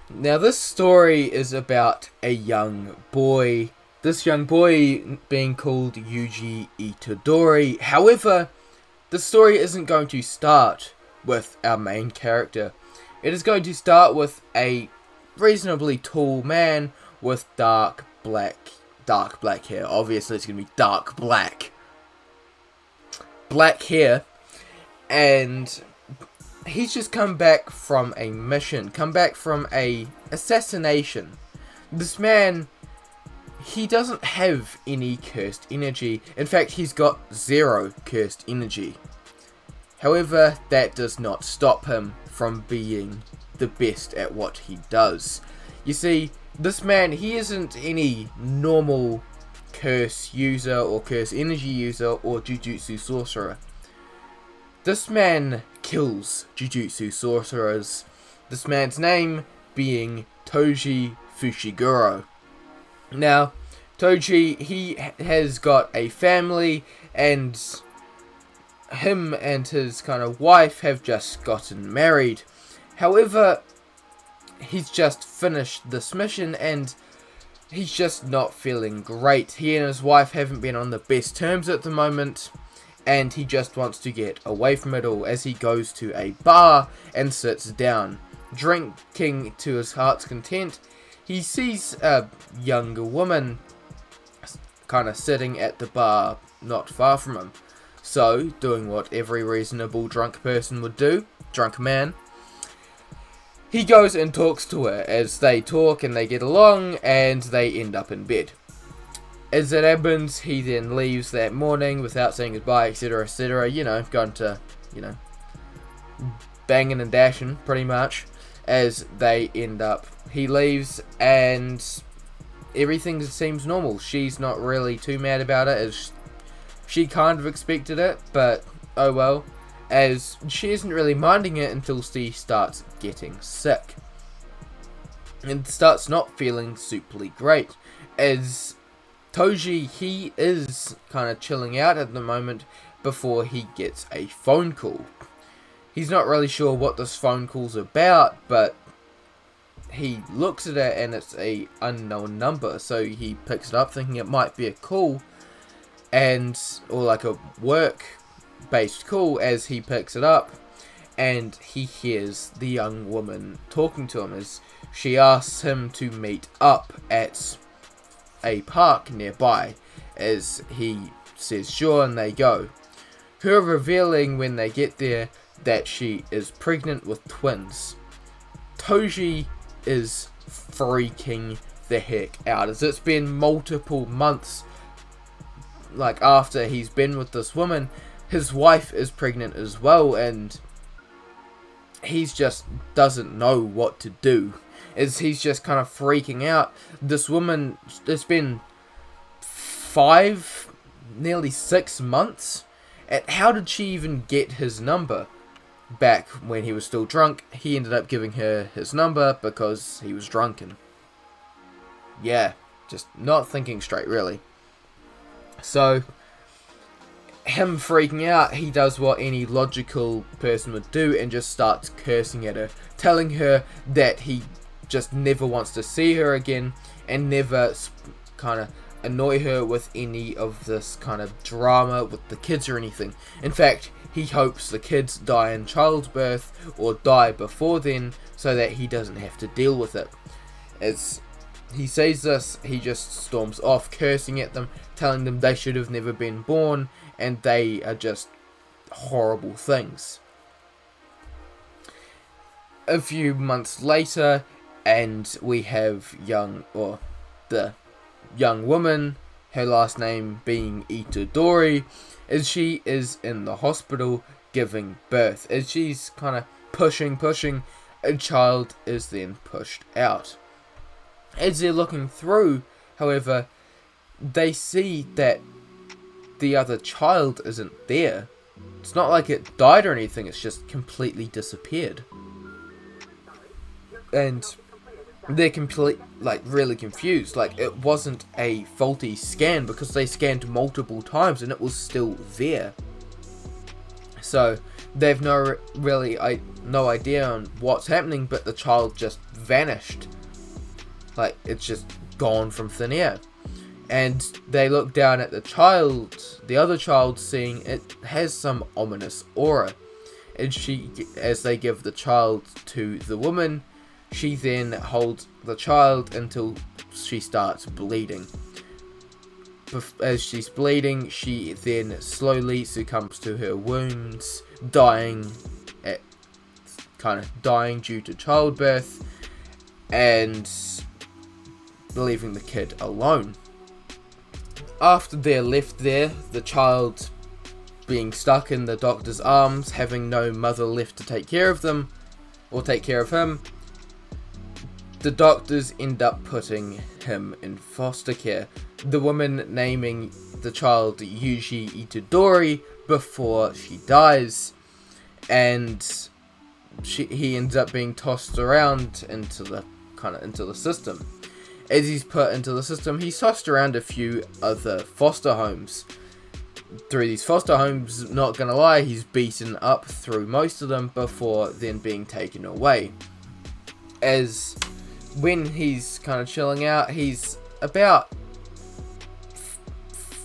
Now this story is about a young boy. This young boy being called Yuji Itadori. However, the story isn't going to start with our main character. It is going to start with a reasonably tall man with dark black hair. Obviously it's going to be dark black hair, and he's just come back from a mission, come back from a assassination. This man, he doesn't have any cursed energy. In fact, he's got 0 cursed energy. However, that does not stop him from being the best at what he does. You see, this man, he isn't any normal curse user or curse energy user or Jujutsu sorcerer. This man kills Jujutsu sorcerers. This man's name being Toji Fushiguro. Now, Toji, he has got a family, and him and his kind of wife have just gotten married. However, he's just finished this mission and he's just not feeling great. He and his wife haven't been on the best terms at the moment, and he just wants to get away from it all as he goes to a bar and sits down, drinking to his heart's content. He sees a younger woman kind of sitting at the bar not far from him. So, doing what every reasonable drunk person would do, drunk man, he goes and talks to her. As they talk and they get along, and they end up in bed. As it happens, he then leaves that morning without saying goodbye, etc, etc, going to, banging and dashing, pretty much, as they end up. He leaves, and everything seems normal. She's not really too mad about it, as she kind of expected it, but oh well, as she isn't really minding it until she starts getting sick. And starts not feeling superly great, as Toji, he is kind of chilling out at the moment before he gets a phone call. He's not really sure what this phone call's about, but he looks at it and it's a unknown number, so he picks it up thinking it might be a call, or like a work-based call, as he picks it up and he hears the young woman talking to him as she asks him to meet up at a park nearby, as he says sure, and they go. Her revealing when they get there that she is pregnant with twins. Toji is freaking the heck out, as it's been multiple months after he's been with this woman. His wife is pregnant as well, and he's just doesn't know what to do, as he's just kind of freaking out. This woman, it's been 5, nearly 6 months, and how did she even get his number? Back when he was still drunk, he ended up giving her his number because he was drunk, and yeah, just not thinking straight really. So, him freaking out, he does what any logical person would do and just starts cursing at her, telling her that he just never wants to see her again and never kind of annoy her with any of this kind of drama with the kids or anything. In fact, he hopes the kids die in childbirth or die before then so that he doesn't have to deal with it. As he says this, he just storms off, cursing at them, telling them they should have never been born and they are just horrible things. A few months later, and we have the young woman, her last name being Itadori, as she is in the hospital giving birth. As she's kind of pushing, a child is then pushed out. As they're looking through, however, they see that the other child isn't there. It's not like it died or anything, it's just completely disappeared. And they're really confused. It wasn't a faulty scan because they scanned multiple times and it was still there. So they've no idea on what's happening, but the child just vanished. Like, it's just gone from thin air. And they look down at the other child, seeing it has some ominous aura. And as they give the child to the woman, she then holds the child until she starts bleeding. As she's bleeding, she then slowly succumbs to her wounds, dying due to childbirth, and leaving the kid alone. After they're left there, the child being stuck in the doctor's arms, having no mother left to take care of them, or take care of him, the doctors end up putting him in foster care. The woman naming the child Yuji Itadori before she dies, and he ends up being tossed around into the system. As he's put into the system, he's tossed around a few other foster homes. Through these foster homes, not gonna lie, he's beaten up through most of them before then being taken away. As when he's kind of chilling out, he's about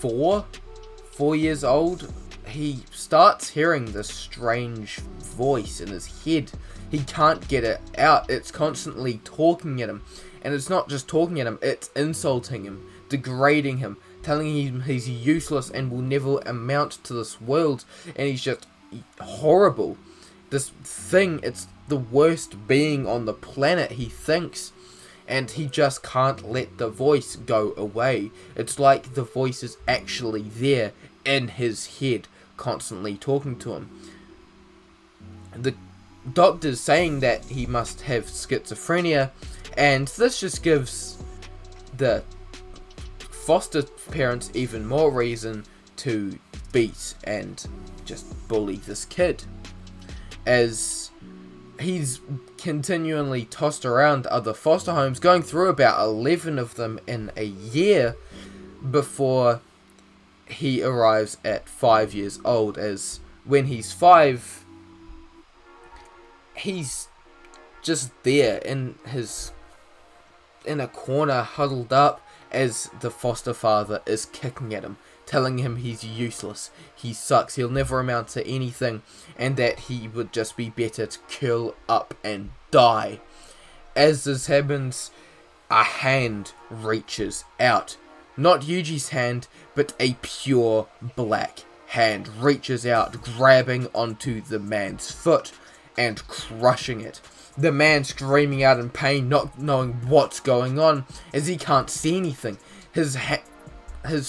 4 years old. He starts hearing this strange voice in his head. He can't get it out. It's constantly talking at him. And it's not just talking at him, it's insulting him, degrading him, telling him he's useless and will never amount to this world, and he's just horrible. This thing, it's the worst being on the planet, he thinks, and he just can't let the voice go away. It's like the voice is actually there in his head, constantly talking to him. The doctor's saying that he must have schizophrenia, and this just gives the foster parents even more reason to beat and just bully this kid, as he's continually tossed around other foster homes, going through about 11 of them in a year before he arrives at 5 years old. As when he's 5, he's just there in a corner, huddled up, as the foster father is kicking at him, telling him he's useless, he sucks, he'll never amount to anything, and that he would just be better to curl up and die. As this happens, a hand reaches out. Not Yuji's hand, but a pure black hand reaches out, grabbing onto the man's foot and crushing it. The man screaming out in pain, not knowing what's going on, as he can't see anything. His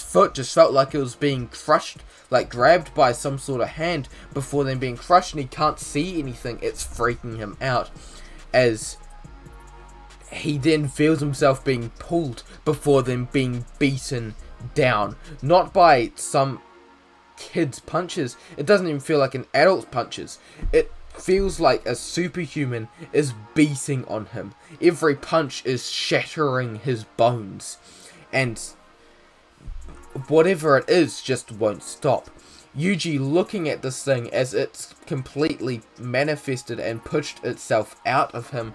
foot just felt like it was being crushed, like grabbed by some sort of hand before then being crushed, and he can't see anything. It's freaking him out, as he then feels himself being pulled before then being beaten down. Not by some kid's punches. It doesn't even feel like an adult's punches. It feels like a superhuman is beating on him. Every punch is shattering his bones, and whatever it is just won't stop. Yuji looking at this thing as it's completely manifested and pushed itself out of him,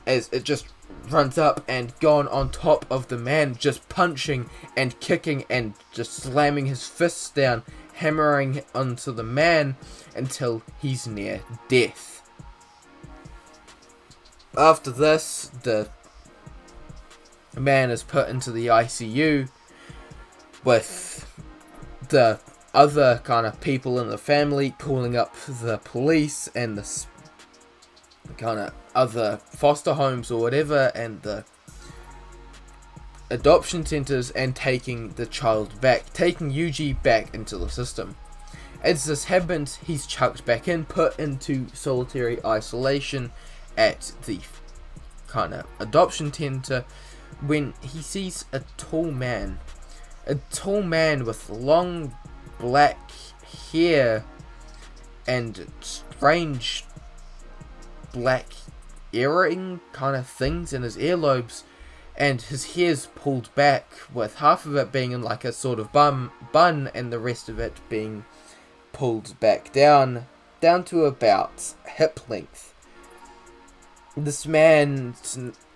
as it just runs up and gone on top of the man, just punching and kicking and just slamming his fists down, hammering onto the man until he's near death. After this, the man is put into the ICU with the other kind of people in the family calling up the police and the kind of other foster homes or whatever, and the adoption centers, and taking the child back, taking Yuji back into the system. As this happens, he's chucked back in, put into solitary isolation at the kind of adoption center, when he sees a tall man with long black hair and strange black earring kind of things in his earlobes, and his hair's pulled back, with half of it being in like a sort of bun and the rest of it being pulled back down to about hip length. This man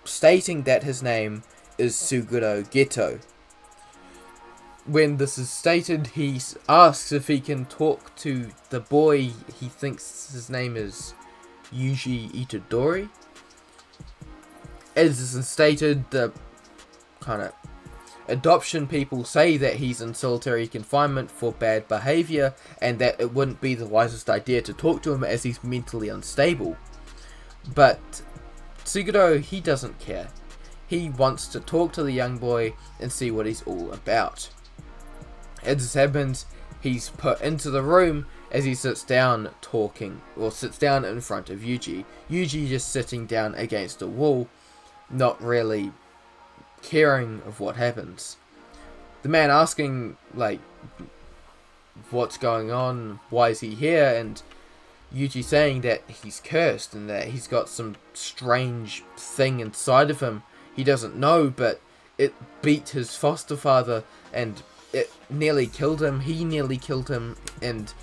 stating that his name is Suguro Geto. When this is stated, he asks if he can talk to the boy. He thinks his name is Yuji Itadori. As is stated, the kind of adoption people say that he's in solitary confinement for bad behaviour, and that it wouldn't be the wisest idea to talk to him as he's mentally unstable. But Suguro, he doesn't care. He wants to talk to the young boy and see what he's all about. As this happens, he's put into the room as he sits down sits down in front of Yuji. Yuji just sitting down against a wall, not really caring of what happens. The man asking, like, what's going on, why is he here, and Yuji saying that he's cursed and that he's got some strange thing inside of him. He doesn't know, but it beat his foster father and it nearly killed him. He nearly killed him, and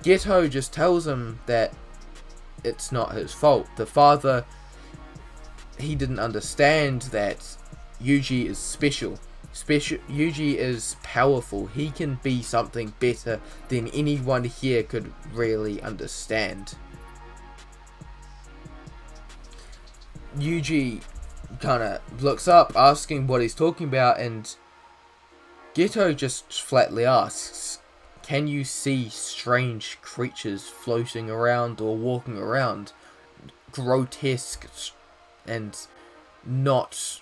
Geto just tells him that it's not his fault. The father, he didn't understand that Yuji is special. Yuji is powerful. He can be something better than anyone here could really understand. Yuji kind of looks up, asking what he's talking about, and Geto just flatly asks, can you see strange creatures floating around or walking around? Grotesque and not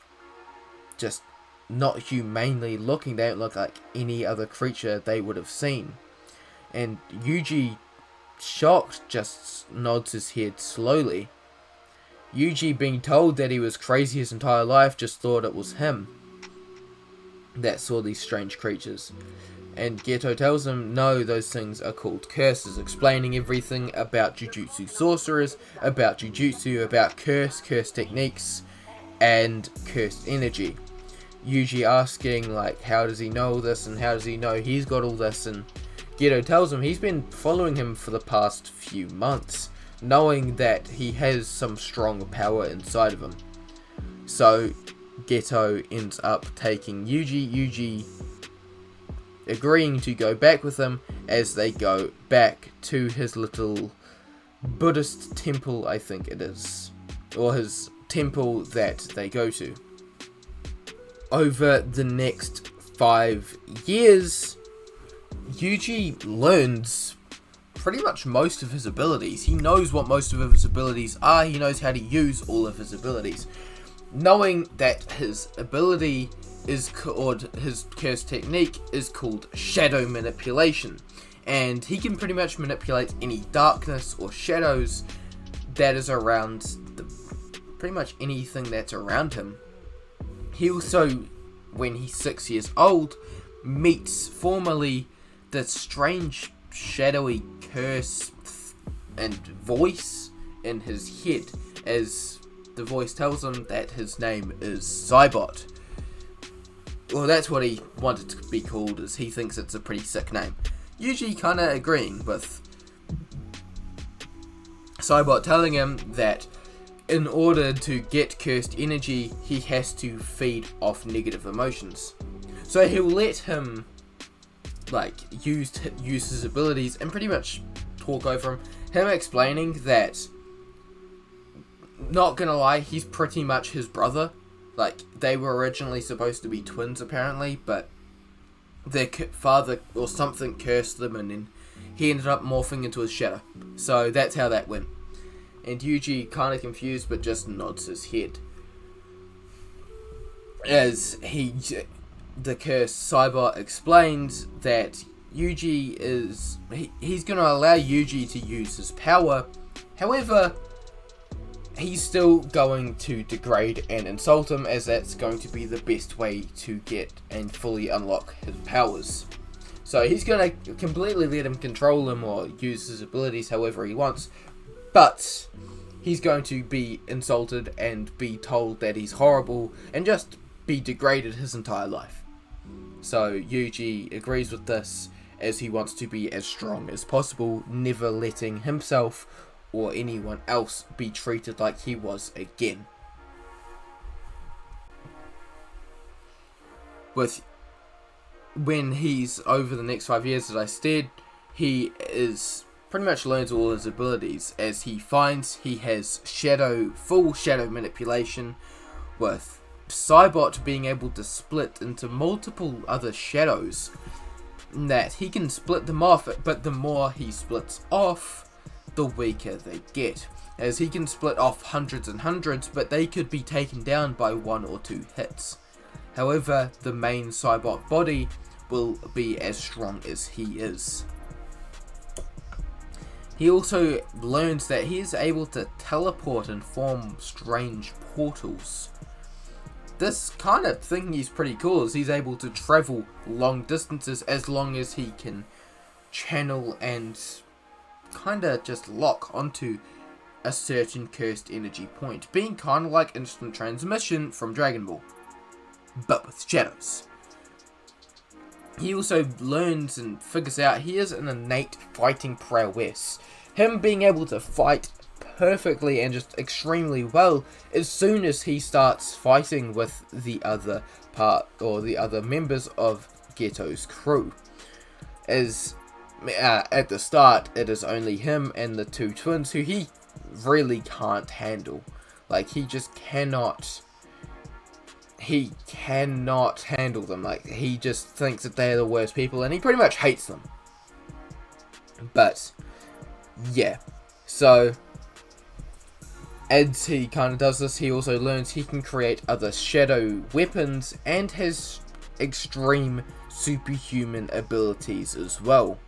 humanely looking. They don't look like any other creature they would have seen. And Yuji, shocked, just nods his head slowly. Yuji, being told that he was crazy his entire life, just thought it was him that saw these strange creatures. And Geto tells him, no, those things are called curses, explaining everything about Jujutsu sorcerers, about Jujutsu, about curse techniques, and cursed energy. Yuji asking, like, how does he know all this, and how does he know he's got all this, and Geto tells him he's been following him for the past few months, knowing that he has some strong power inside of him. So Geto ends up taking Yuji agreeing to go back with him as they go back to his little Buddhist temple, I think it is, or his temple that they go to. Over the next 5 years, Yuji learns pretty much most of his abilities. He knows what most of his abilities are. He knows how to use all of his abilities. Knowing that his ability is called, his curse technique is called shadow manipulation, and he can pretty much manipulate any darkness or shadows that is around pretty much anything that's around him. He also, when he's 6 years old, meets formally the strange shadowy curse and voice in his head, as the voice tells him that his name is Saibot. Well, that's what he wanted to be called, as he thinks it's a pretty sick name. Yuji kinda agreeing with Saibot, telling him that in order to get cursed energy, he has to feed off negative emotions. So he'll let him, like, use his abilities and pretty much talk over him explaining that, not gonna lie, he's pretty much his brother. Like, they were originally supposed to be twins, apparently, but their father or something cursed them, and then he ended up morphing into his shadow. So that's how that went. And Yuji, kind of confused, but just nods his head. As the cursed Saibot explains that Yuji is, he's going to allow Yuji to use his power. However, he's still going to degrade and insult him, as that's going to be the best way to get and fully unlock his powers. So he's going to completely let him control him or use his abilities however he wants, but he's going to be insulted and be told that he's horrible and just be degraded his entire life. So Yuji agrees with this as he wants to be as strong as possible, never letting himself or anyone else be treated like he was again. When he's over the next 5 years, as I said, he is pretty much learns all his abilities, as he finds he has full shadow manipulation, with Saibot being able to split into multiple other shadows, that he can split them off, but the more he splits off, the weaker they get, as he can split off hundreds and hundreds, but they could be taken down by 1 or 2 hits. However, the main Saibot body will be as strong as he is. He also learns that he is able to teleport and form strange portals. This kind of thing is pretty cool, as he's able to travel long distances as long as he can channel and kind of just lock onto a certain cursed energy point, being kind of like instant transmission from Dragon Ball, but with shadows. He also learns and figures out he has an innate fighting prowess. Him being able to fight perfectly and just extremely well as soon as he starts fighting with the other members of Geto's crew. As at the start, it is only him and the 2 twins who he really can't handle. Like, he just cannot handle them. Like, he just thinks that they're the worst people, and he pretty much hates them. But yeah, so as he kind of does this, he also learns he can create other shadow weapons and has extreme superhuman abilities as well.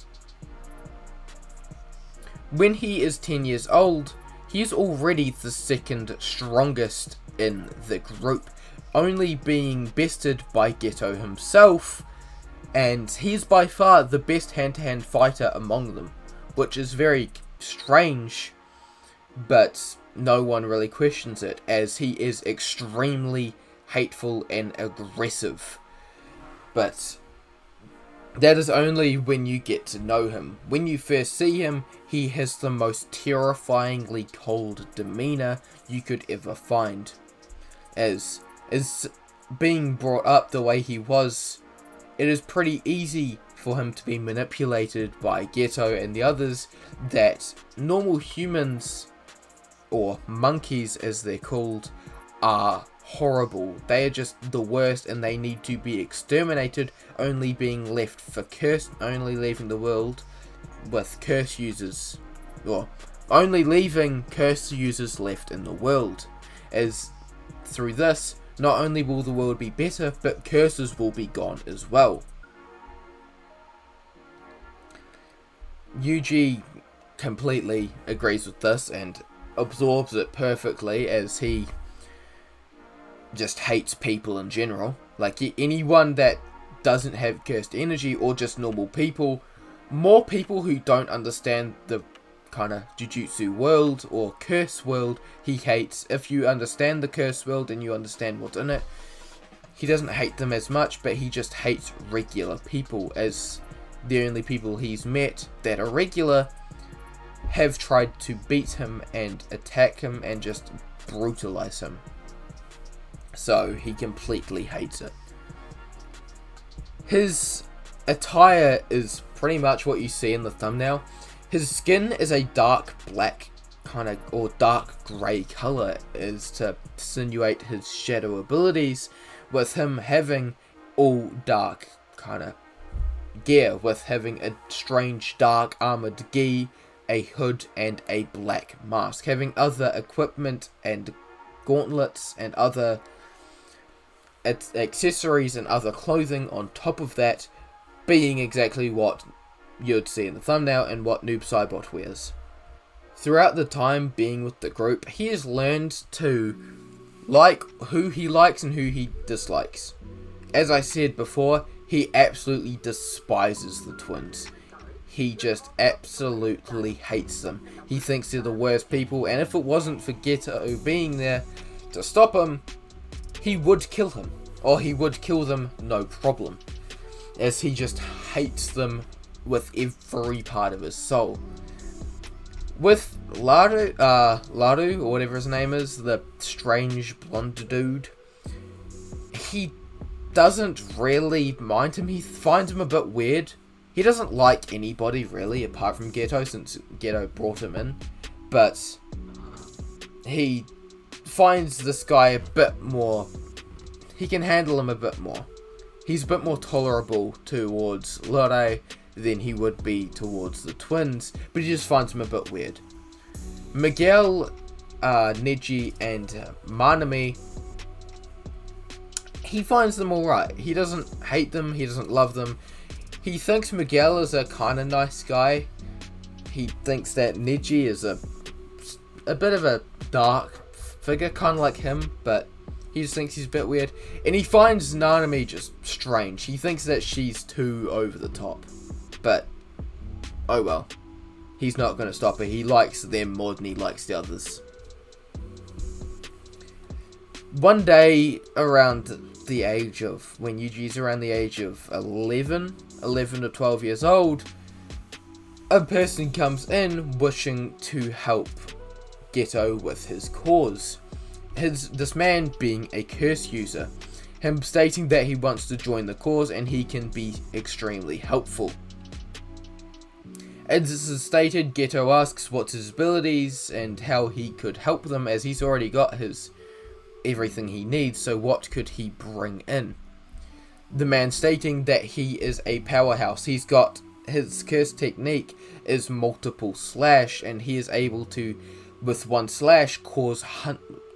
When he is 10 years old, he is already the second strongest in the group, only being bested by Geto himself, and he's by far the best hand-to-hand fighter among them, which is very strange, but no one really questions it, as he is extremely hateful and aggressive. But that is only when you get to know him. When you first see him, he has the most terrifyingly cold demeanor you could ever find. As being brought up the way he was, it is pretty easy for him to be manipulated by Geto and the others, that normal humans, or monkeys as they're called, are horrible. They are just the worst and they need to be exterminated, only being left for only leaving the world with curse users, or only leaving curse users left in the world. As through this, not only will the world be better, but curses will be gone as well. Yuji completely agrees with this and absorbs it perfectly, as he just hates people in general. Like, anyone that doesn't have cursed energy, or just normal people, more people who don't understand the kind of Jujutsu world or curse world, he hates. If you understand the curse world and you understand what's in it, he doesn't hate them as much, but he just hates regular people, as the only people he's met that are regular have tried to beat him and attack him and just brutalize him. So he completely hates it. His attire is pretty much what you see in the thumbnail. His skin is a dark black or dark grey colour, is to insinuate his shadow abilities, with him having all dark kind of gear, with having a strange dark armoured gi, a hood and a black mask, having other equipment and gauntlets and other accessories and other clothing on top of that, being exactly what you'd see in the thumbnail and what Noob Saibot wears. Throughout the time being with the group, he has learned to like who he likes and who he dislikes. As I said before, he absolutely despises the twins. He just absolutely hates them. He thinks they're the worst people, and if it wasn't for Geto being there to stop him, he would kill him. Or he would kill them, no problem. As he just hates them with every part of his soul. With Laru, or whatever his name is, the strange blonde dude, he doesn't really mind him. He finds him a bit weird. He doesn't like anybody, really, apart from Geto, since Geto brought him in. But he finds this guy a bit more... He can handle him a bit more. He's a bit more tolerable towards Lore than he would be towards the twins, but he just finds him a bit weird. Miguel, Neji, and Manami, he finds them alright. He doesn't hate them, he doesn't love them. He thinks Miguel is a kind of nice guy. He thinks that Neji is a bit of a dark figure, kind of like him, but he just thinks he's a bit weird. And he finds Nanami just strange. He thinks that she's too over the top. But, oh well. He's not going to stop her. He likes them more than he likes the others. One day, around the age of... When Yuji's around the age of 11 to 12 years old, a person comes in wishing to help Geto with his cause. This man being a curse user. Him stating that he wants to join the cause and he can be extremely helpful. As this is stated, Geto asks what's his abilities and how he could help them, as he's already got his everything he needs, so what could he bring in? The man stating that he is a powerhouse. He's got his curse technique is multiple slash, and he is able to, with one slash, cause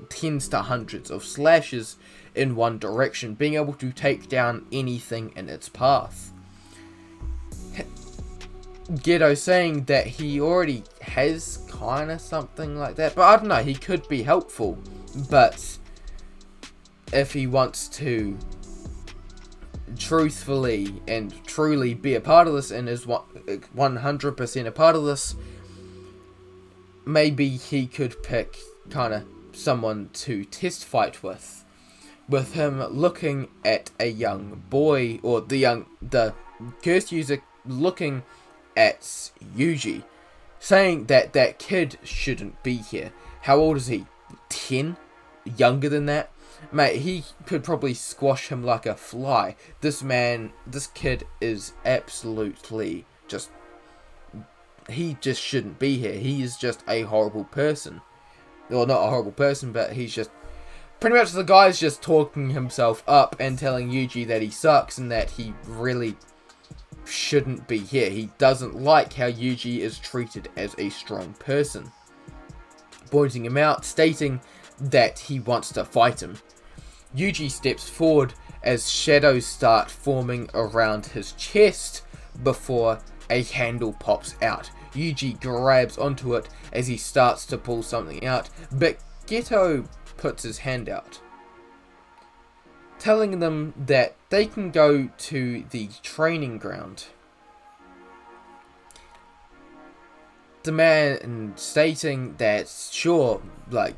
tens to hundreds of slashes in one direction, being able to take down anything in its path. Geto saying that he already has kind of something like that, but I don't know, he could be helpful, but if he wants to truthfully and truly be a part of this and is 100% a part of this, maybe he could pick kind of someone to test fight with him looking at a young boy, or the curse user looking at Yuji, saying that that kid shouldn't be here. How old is he? 10? Younger than that? Mate, he could probably squash him like a fly. This kid is absolutely just... He just shouldn't be here. He is just a horrible person. Well, not a horrible person, but he's just... Pretty much the guy's just talking himself up and telling Yuji that he sucks and that he really shouldn't be here. He doesn't like how Yuji is treated as a strong person. Pointing him out, stating that he wants to fight him. Yuji steps forward as shadows start forming around his chest before a handle pops out. Yuji grabs onto it as he starts to pull something out, but Geto puts his hand out, telling them that they can go to the training ground. The man stating that, sure, like,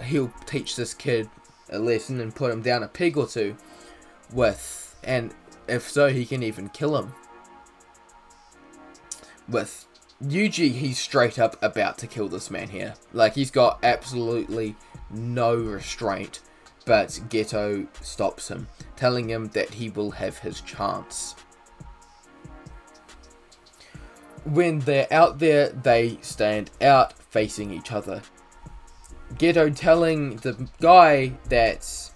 he'll teach this kid a lesson and put him down a peg or two with, and if so, he can even kill him. With Yuji, he's straight up about to kill this man here. Like, he's got absolutely no restraint, but Geto stops him, telling him that he will have his chance. When they're out there, they stand out facing each other. Geto telling the guy that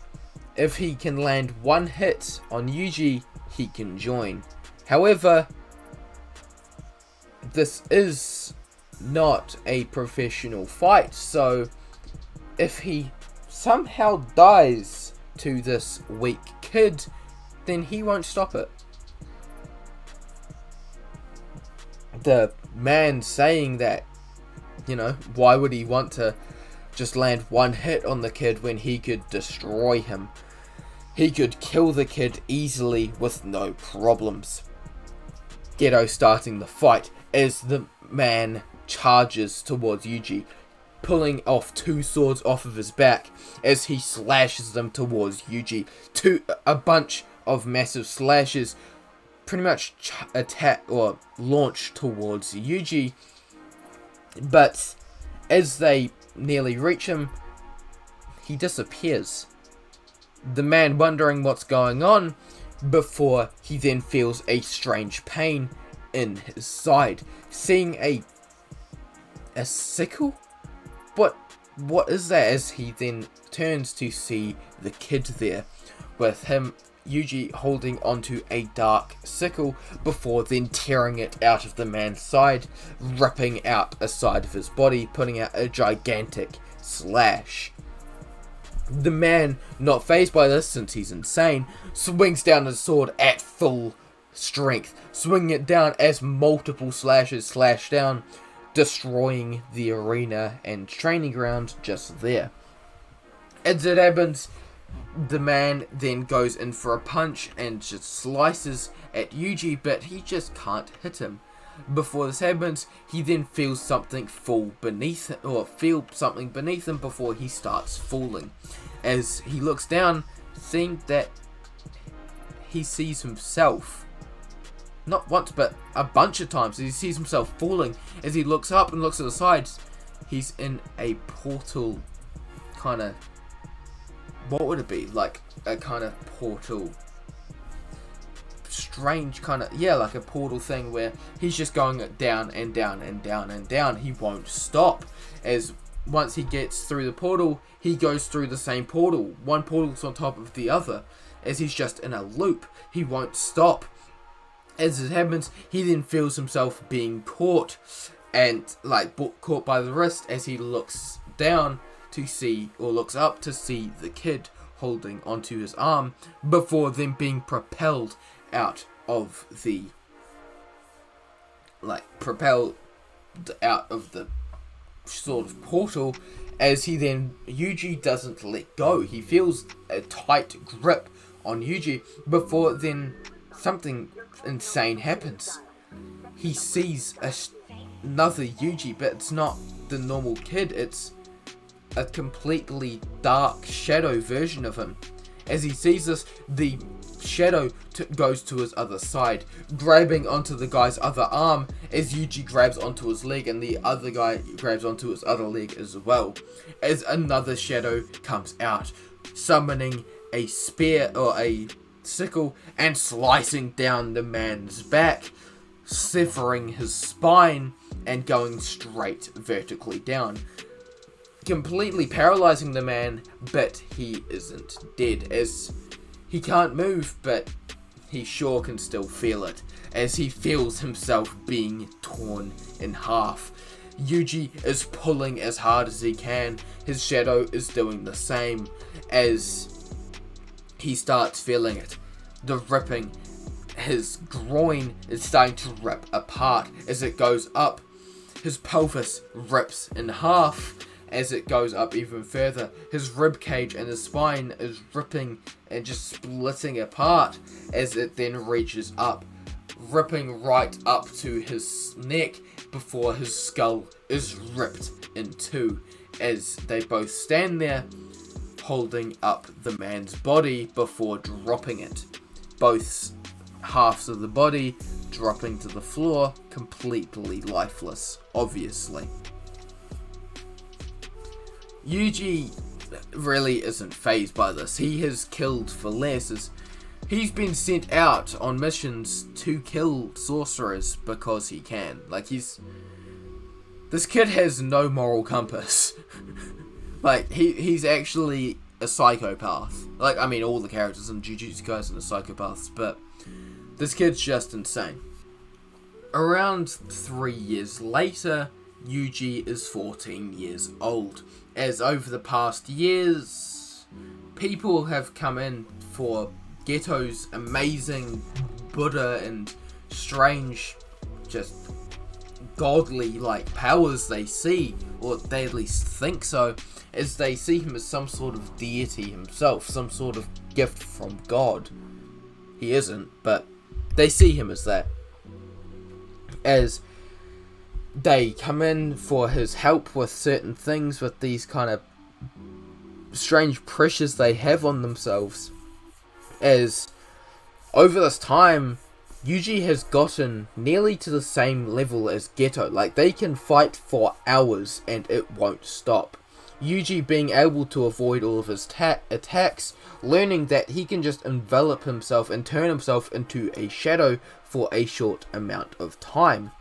if he can land one hit on Yuji, he can join. However, this is not a professional fight, so if he somehow dies to this weak kid, then he won't stop it. The man saying that, you know, why would he want to just land one hit on the kid when he could destroy him? He could kill the kid easily with no problems. Geto starting the fight as the man charges towards Yuji, pulling off two swords off of his back as he slashes them towards Yuji. A bunch of massive slashes pretty much attack or launch towards Yuji, but as they nearly reach him, he disappears. The man wondering what's going on, before he then feels a strange pain in his side, seeing a sickle. What is that? As he then turns to see the kid there, with him, Yuji, holding onto a dark sickle before then tearing it out of the man's side, ripping out a side of his body, putting out a gigantic slash. The man, not fazed by this since he's insane, swings down his sword at full strength, swinging it down as multiple slashes slash down, destroying the arena and training ground just there. As it happens, the man then goes in for a punch and just slices at Yuji, but he just can't hit him. Before this happens, he then feels something fall beneath him, or feel something beneath him before he starts falling. As he looks down, seeing that he sees himself, not once but a bunch of times, he sees himself falling. As he looks up and looks at the sides, he's in a portal, kind of, what would it be, like a kind of portal, strange kind of, yeah, like a portal thing where he's just going down and down and down and down. He won't stop. As once he gets through the portal, he goes through the same portal. One portal's on top of the other, as he's just in a loop. He won't stop. As it happens, he then feels himself being caught, and like caught by the wrist, as he looks down to see, or looks up to see the kid holding onto his arm, before then being propelled out of the, sort of portal. As he then, Yuji doesn't let go. He feels a tight grip on Yuji, before then something insane happens. He sees another Yuji, but it's not the normal kid, it's a completely dark shadow version of him. As he sees this, the shadow goes to his other side, grabbing onto the guy's other arm, as Yuji grabs onto his leg, and the other guy grabs onto his other leg as well. As another shadow comes out, summoning a spear or a sickle and slicing down the man's back, severing his spine and going straight vertically down, completely paralyzing the man. But he isn't dead, as he can't move, but he sure can still feel it, as he feels himself being torn in half. Yuji is pulling as hard as he can. His shadow is doing the same, as he starts feeling it. The ripping, his groin is starting to rip apart as it goes up. His pelvis rips in half as it goes up even further. His rib cage and his spine is ripping and just splitting apart as it then reaches up, ripping right up to his neck before his skull is ripped in two, as they both stand there holding up the man's body before dropping it. Both halves of the body dropping to the floor, completely lifeless, obviously. Yuji really isn't fazed by this. He has killed for less, as he's been sent out on missions to kill sorcerers because he can. Like, this kid has no moral compass. Like, he's actually a psychopath. Like, I mean, all the characters in Jujutsu Kaisen are psychopaths, but this kid's just insane. Around 3 years later, Yuji is 14 years old, as over the past years, people have come in for Ghetto's amazing Buddha and strange, just godly-like powers they see, or they at least think so, as they see him as some sort of deity himself, some sort of gift from God. He isn't, but they see him as that. As they come in for his help with certain things, with these kind of strange pressures they have on themselves. As over this time, Yuji has gotten nearly to the same level as Geto. Like, they can fight for hours and it won't stop. Yuji being able to avoid all of his attacks, learning that he can just envelop himself and turn himself into a shadow for a short amount of time.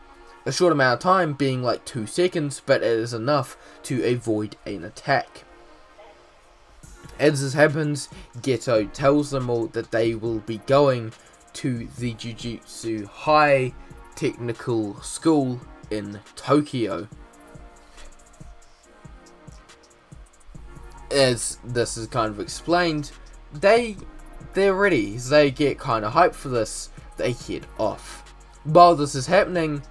A short amount of time being like 2 seconds, but it is enough to avoid an attack. As this happens, Geto tells them all that they will be going to the Jujutsu High Technical School in Tokyo. As this is kind of explained, they're ready. They get kind of hyped for this. They head off. While this is happening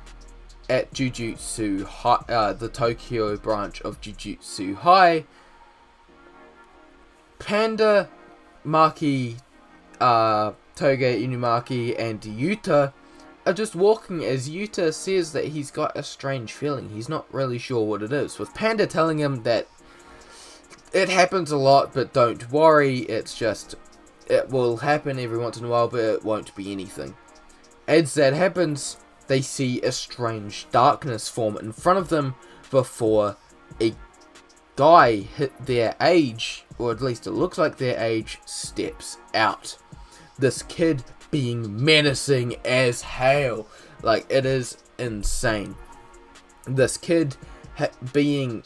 at Jujutsu High, the Tokyo branch of Jujutsu High, Panda, Maki, Toge, Inumaki, and Yuta are just walking as Yuta says that he's got a strange feeling. He's not really sure what it is, with Panda telling him that it happens a lot, but don't worry, it's just, it will happen every once in a while, but it won't be anything. As that happens, they see a strange darkness form in front of them before a guy hit their age, or at least it looks like their age, steps out. This kid being menacing as hell. Like, it is insane. This kid being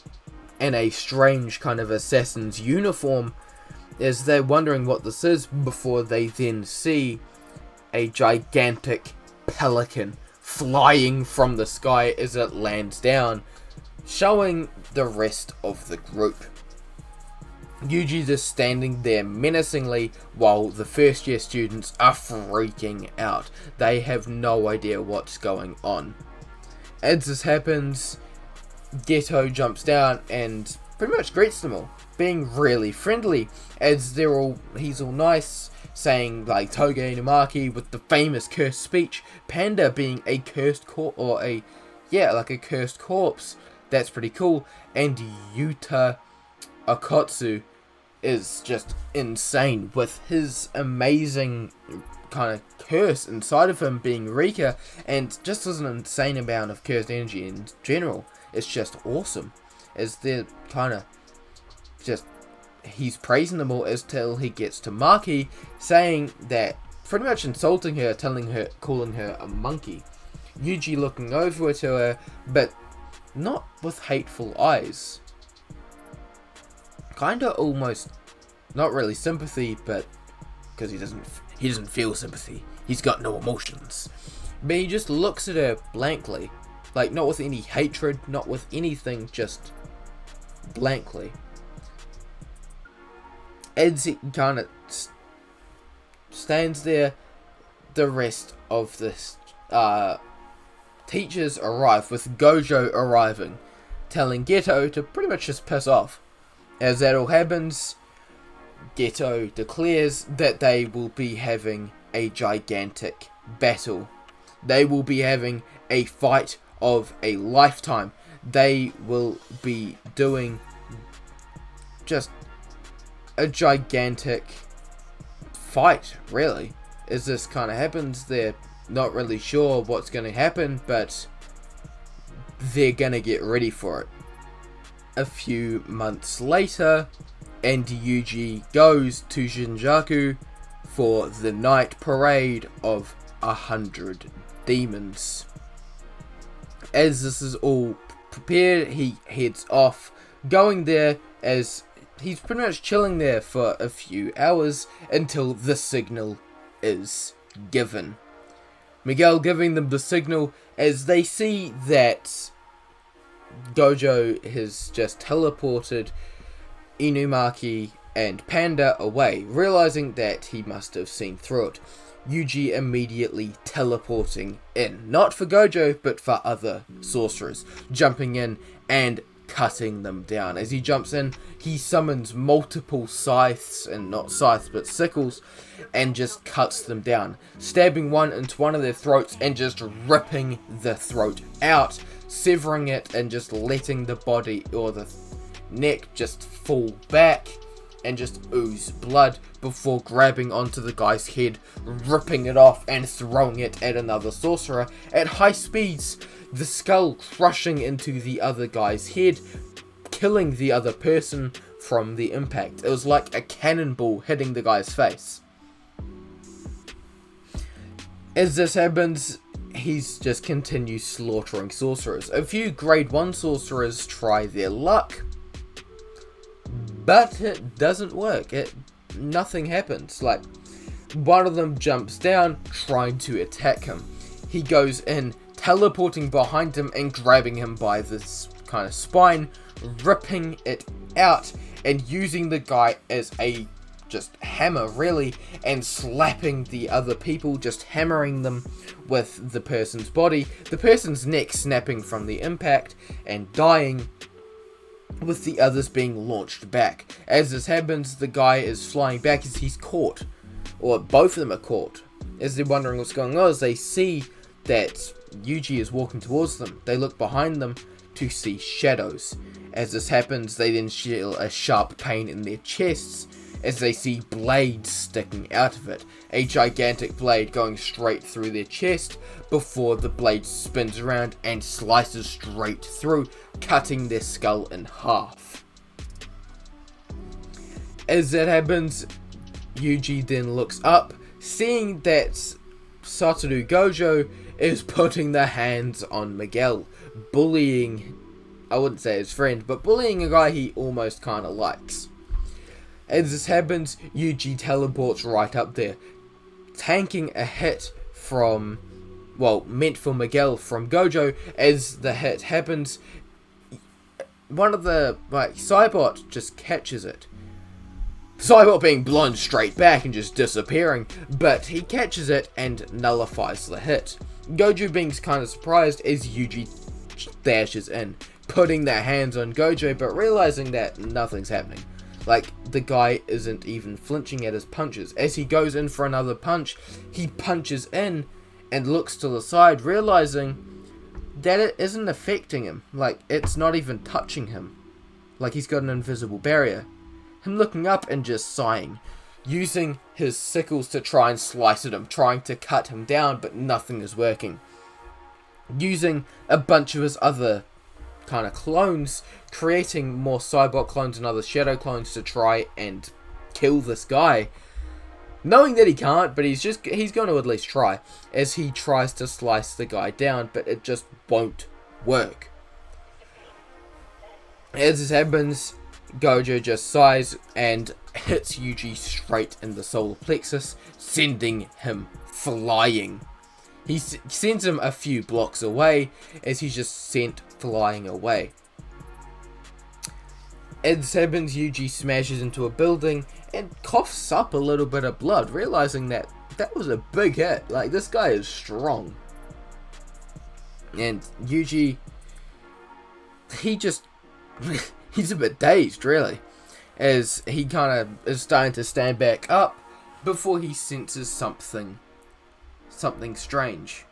in a strange kind of assassin's uniform, as they're wondering what this is, before they then see a gigantic pelican flying from the sky as it lands down, showing the rest of the group. Yuji just standing there menacingly while the first year students are freaking out. They have no idea what's going on. As this happens, Geto jumps down and pretty much greets them all, being really friendly, as he's all nice, saying like Toge Inumaki with the famous cursed speech, Panda being a cursed a cursed corpse. That's pretty cool. And Yuta Akotsu is just insane with his amazing kind of curse inside of him being Rika, and just as an insane amount of cursed energy in general. It's just awesome, as they're kind of just, he's praising them all until he gets to Maki, saying that, pretty much insulting her, calling her a monkey. Yuji looking over to her, but not with hateful eyes. Kinda almost, not really sympathy, but because he doesn't feel sympathy. He's got no emotions. But he just looks at her blankly. Like, not with any hatred, not with anything, just blankly. As he kind of stands there, the rest of the teachers arrive, with Gojo arriving, telling Geto to pretty much just piss off. As that all happens, Geto declares that they will be having a gigantic battle. They will be having a fight of a lifetime. They will be doing just a gigantic fight, really. As this kind of happens, they're not really sure what's going to happen, but they're going to get ready for it. A few months later, and Yuji goes to Shinjuku for the night parade of 100 demons. As this is all prepared, he heads off, going there as he's pretty much chilling there for a few hours until the signal is given. Miguel giving them the signal as they see that Gojo has just teleported Inumaki and Panda away, realizing that he must have seen through it. Yuji immediately teleporting in, not for Gojo, but for other sorcerers, jumping in and cutting them down. As he jumps in, he summons multiple scythes, and not scythes, but sickles, and just cuts them down, stabbing one into one of their throats and just ripping the throat out, severing it and just letting the body or the neck just fall back, and just ooze blood before grabbing onto the guy's head, ripping it off and throwing it at another sorcerer at high speeds, the skull crushing into the other guy's head, killing the other person from the impact. It was like a cannonball hitting the guy's face. As this happens, he's just continues slaughtering sorcerers. A few grade 1 sorcerers try their luck, but it doesn't work. Nothing happens. Like, one of them jumps down, trying to attack him. He goes in, teleporting behind him and grabbing him by this kind of spine, ripping it out, and using the guy as a just hammer, really, and slapping the other people, just hammering them with the person's body, the person's neck snapping from the impact and dying, with the others being launched back. As this happens, the guy is flying back as he's caught, or both of them are caught. As they're wondering what's going on, as they see that Yuji is walking towards them, they look behind them to see shadows. As this happens, they then feel a sharp pain in their chests as they see blades sticking out of it. A gigantic blade going straight through their chest before the blade spins around and slices straight through, cutting their skull in half. As that happens, Yuji then looks up, seeing that Satoru Gojo is putting their hands on Miguel, bullying, I wouldn't say his friend, but bullying a guy he almost kind of likes. As this happens, Yuji teleports right up there, tanking a hit from, well, meant for Miguel from Gojo. As the hit happens, one of the, Saibot just catches it. Saibot being blown straight back and just disappearing, but he catches it and nullifies the hit. Gojo being kind of surprised as Yuji dashes in, putting their hands on Gojo, but realizing that nothing's happening. Like, the guy isn't even flinching at his punches. As he goes in for another punch, he punches in and looks to the side, realizing that it isn't affecting him. Like, it's not even touching him. Like, he's got an invisible barrier. Him looking up and just sighing, using his sickles to try and slice at him, trying to cut him down, but nothing is working. Using a bunch of his other kind of clones, creating more Saibot clones and other shadow clones to try and kill this guy, knowing that he can't, but he's going to at least try, as he tries to slice the guy down, but it just won't work. As this happens, Gojo just sighs and hits Yuji straight in the solar plexus, sending him flying. He sends him a few blocks away, as he's just sent flying away. As happens, Yuji smashes into a building and coughs up a little bit of blood, realizing that was a big hit. Like, this guy is strong. And Yuji, he's a bit dazed, really, as he kind of is starting to stand back up before he senses something strange.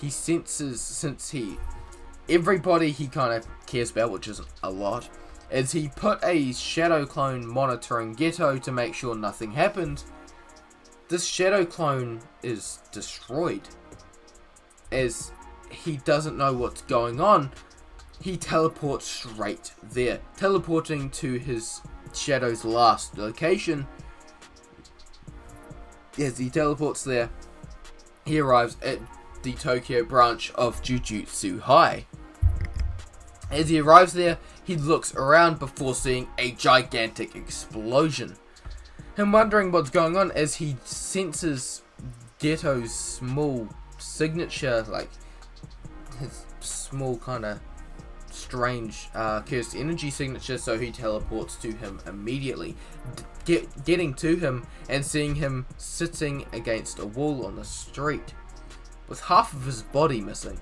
He senses, everybody he kind of cares about, which is a lot, as he put a shadow clone monitoring Ghetto to make sure nothing happened. This shadow clone is destroyed. As he doesn't know what's going on, he teleports straight there, teleporting to his shadow's last location. As he teleports there, he arrives at the Tokyo branch of Jujutsu High. As he arrives there, he looks around before seeing a gigantic explosion. Him wondering what's going on as he senses Ghetto's small signature, like his small kind of strange cursed energy signature, so he teleports to him immediately, getting to him and seeing him sitting against a wall on the street with half of his body missing.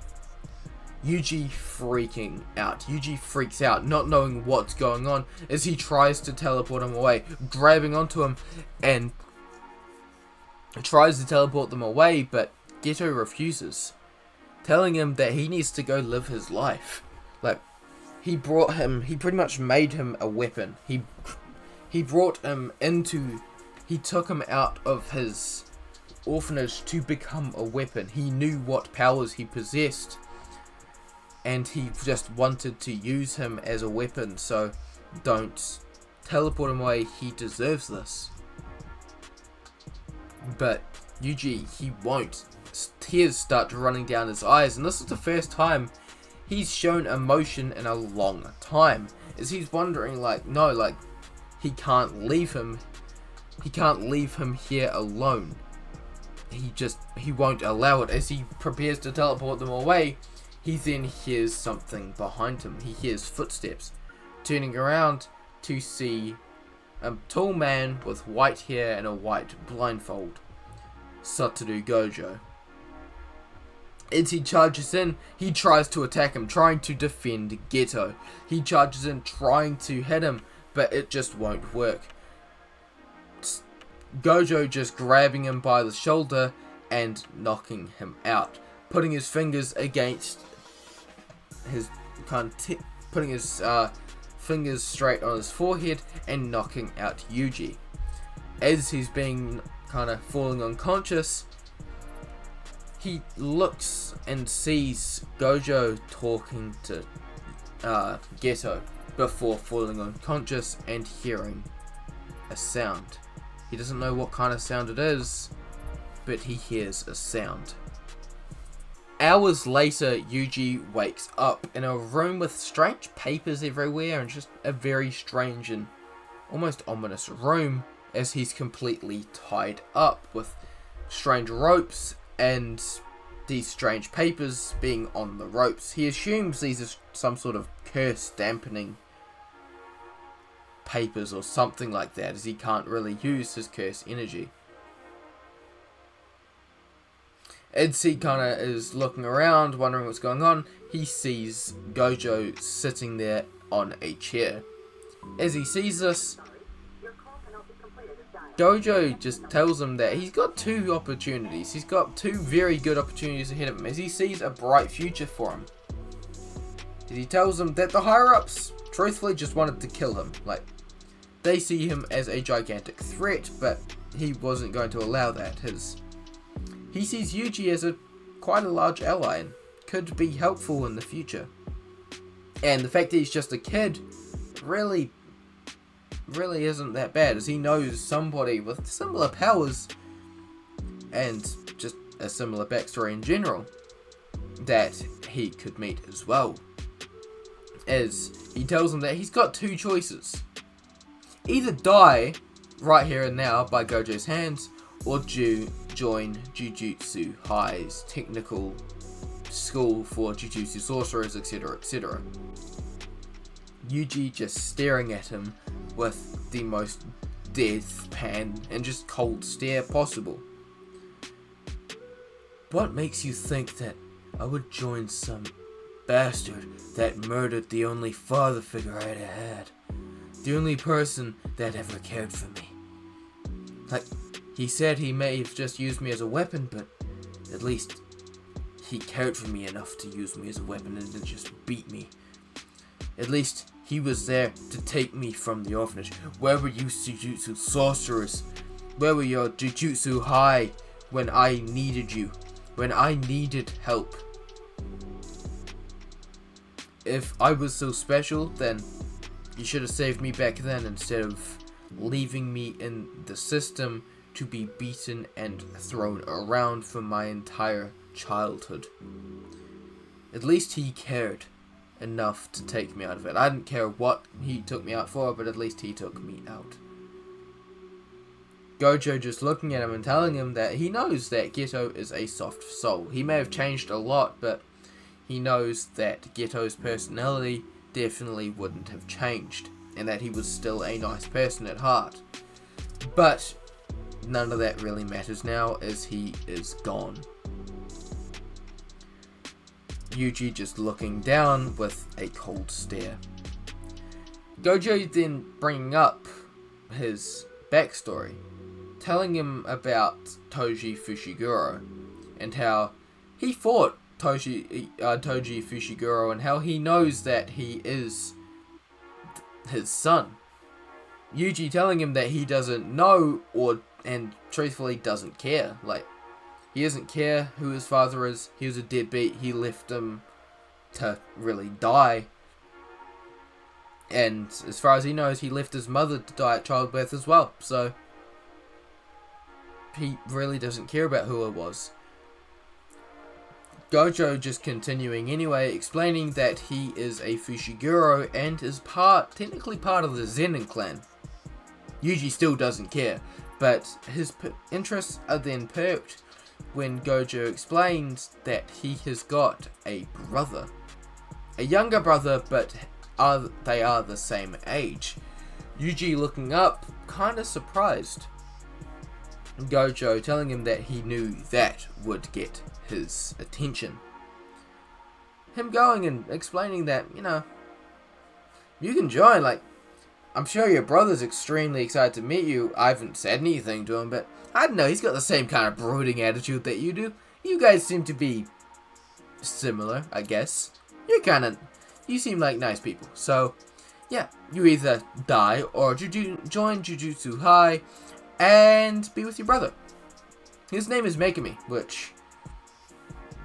Yuji freaking out. Yuji freaks out, not knowing what's going on, as he tries to teleport him away, grabbing onto him and tries to teleport them away, but Ghetto refuses, telling him that he needs to go live his life. Like, he pretty much made him a weapon. He He took him out of his orphanage to become a weapon. He knew what powers he possessed, and he just wanted to use him as a weapon. So don't teleport him away. He deserves this. But Yuji, he won't. Tears start running down his eyes, and this is the first time he's shown emotion in a long time. As he's wondering, like, no, like, he can't leave him. He can't leave him here alone. He won't allow it. As he prepares to teleport them away, he then hears something behind him. He hears footsteps. Turning around to see a tall man with white hair and a white blindfold. Satoru Gojo. As he charges in, he tries to attack him, trying to defend Geto. He charges in, trying to hit him, but it just won't work. Gojo just grabbing him by the shoulder and knocking him out, putting his fingers against his putting his fingers straight on his forehead and knocking out Yuji. As he's being kind of falling unconscious, he looks and sees Gojo talking to Geto before falling unconscious and hearing a sound. He doesn't know what kind of sound it is, but he hears a sound. Hours later, Yuji wakes up in a room with strange papers everywhere and just a very strange and almost ominous room, as he's completely tied up with strange ropes and these strange papers being on the ropes. He assumes these are some sort of curse dampening papers or something like that, as he can't really use his curse energy. As he kind of is looking around, wondering what's going on, he sees Gojo sitting there on a chair. As he sees this, Gojo just tells him that he's got two opportunities. He's got two very good opportunities ahead of him, as he sees a bright future for him. As he tells him that the higher-ups truthfully just wanted to kill him. Like, they see him as a gigantic threat, but he wasn't going to allow that. He sees Yuji as quite a large ally and could be helpful in the future. And the fact that he's just a kid really isn't that bad, as he knows somebody with similar powers and just a similar backstory in general that he could meet as well. As he tells him that he's got two choices. Either die right here and now by Gojo's hands, or join Jujutsu High's technical school for Jujutsu sorcerers, etc., etc. Yuji just staring at him with the most deadpan and just cold stare possible. What makes you think that I would join some bastard that murdered the only father figure I ever had? The only person that ever cared for me. Like, he said he may have just used me as a weapon, but at least he cared for me enough to use me as a weapon and didn't just beat me. At least he was there to take me from the orphanage. Where were you, Jujutsu sorcerers? Where were your Jujutsu High when I needed you? When I needed help? If I was so special, then you should have saved me back then instead of leaving me in the system to be beaten and thrown around for my entire childhood. At least he cared enough to take me out of it. I didn't care what he took me out for, but at least he took me out. Gojo just looking at him and telling him that he knows that Geto is a soft soul. He may have changed a lot, but he knows that Geto's personality definitely wouldn't have changed, and that he was still a nice person at heart. But none of that really matters now, as he is gone. Yuji just looking down with a cold stare. Gojo then bringing up his backstory, telling him about Toji Fushiguro and how he fought Toji Fushiguro and how he knows that he is his son. Yuji telling him that he doesn't know and truthfully doesn't care. Like, he doesn't care who his father is. He was a deadbeat. He left him to really die. And as far as he knows, he left his mother to die at childbirth as well. So he really doesn't care about who it was. Gojo just continuing anyway, explaining that he is a Fushiguro and is technically part of the Zenin clan. Yuji still doesn't care, but his interests are then perked when Gojo explains that he has got a brother. A younger brother, but they are the same age. Yuji looking up, kinda surprised. Gojo telling him that he knew that would get his attention. Him going and explaining that, you can join, like, I'm sure your brother's extremely excited to meet you. I haven't said anything to him, but I don't know, he's got the same kind of brooding attitude that you do. You guys seem to be similar, I guess. You seem like nice people. So, yeah, you either die or join Jujutsu High and be with your brother. His name is Megami, which,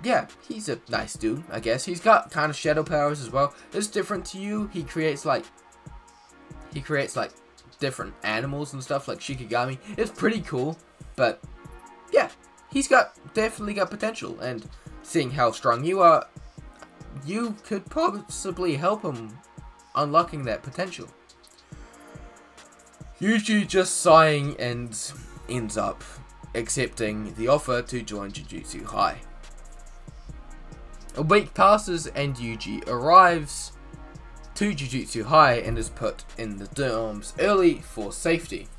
yeah, he's a nice dude, I guess. He's got kind of shadow powers as well. It's different to you. He creates like different animals and stuff like Shikigami. It's pretty cool, but yeah, he's definitely got potential, and seeing how strong you are, you could possibly help him unlocking that potential. Yuji just sighing and ends up accepting the offer to join Jujutsu High. A week passes and Yuji arrives to Jujutsu High and is put in the dorms early for safety.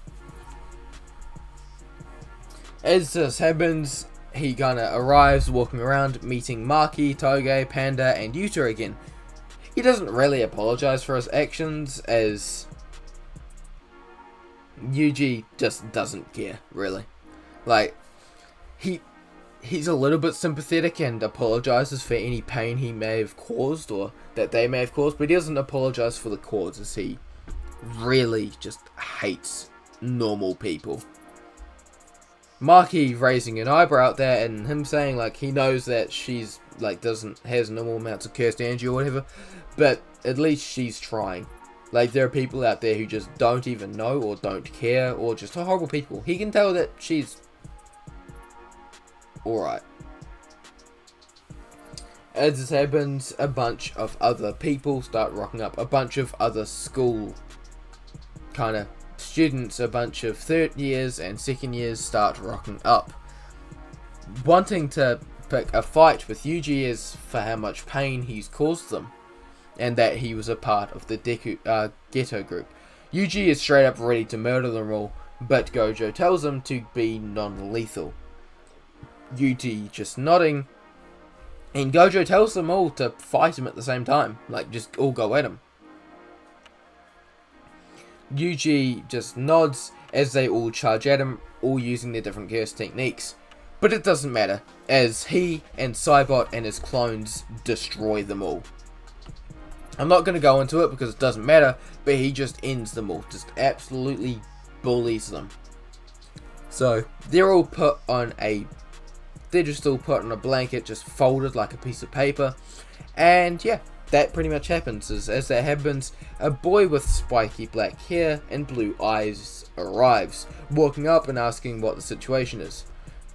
As this happens, he arrives walking around, meeting Maki, Toge, Panda, and Yuta again. He doesn't really apologize for his actions, as Yuji just doesn't care, really. Like, he's a little bit sympathetic and apologizes for any pain he may have caused, or that they may have caused, but he doesn't apologize for the cause, as he really just hates normal people. Maki raising an eyebrow at that, and him saying like he knows that she's like has normal amounts of cursed energy or whatever, but at least she's trying. Like, there are people out there who just don't even know or don't care or just are horrible people. He can tell that she's alright. As this happens, a bunch of other people start rocking up. A bunch of other school kind of students, a bunch of third years and second years start rocking up, wanting to pick a fight with Yuji as for how much pain he's caused them, and that he was a part of the ghetto group. Yuji is straight up ready to murder them all, but Gojo tells him to be non-lethal. Yuji just nodding, and Gojo tells them all to fight him at the same time, like just all go at him. Yuji just nods as they all charge at him, all using their different curse techniques. But it doesn't matter, as he and Saibot and his clones destroy them all. I'm not going to go into it because it doesn't matter, but he just ends them all, just absolutely bullies them. So, they're just all put on a blanket, just folded like a piece of paper, and yeah, that pretty much happens. As that happens, a boy with spiky black hair and blue eyes arrives, walking up and asking what the situation is.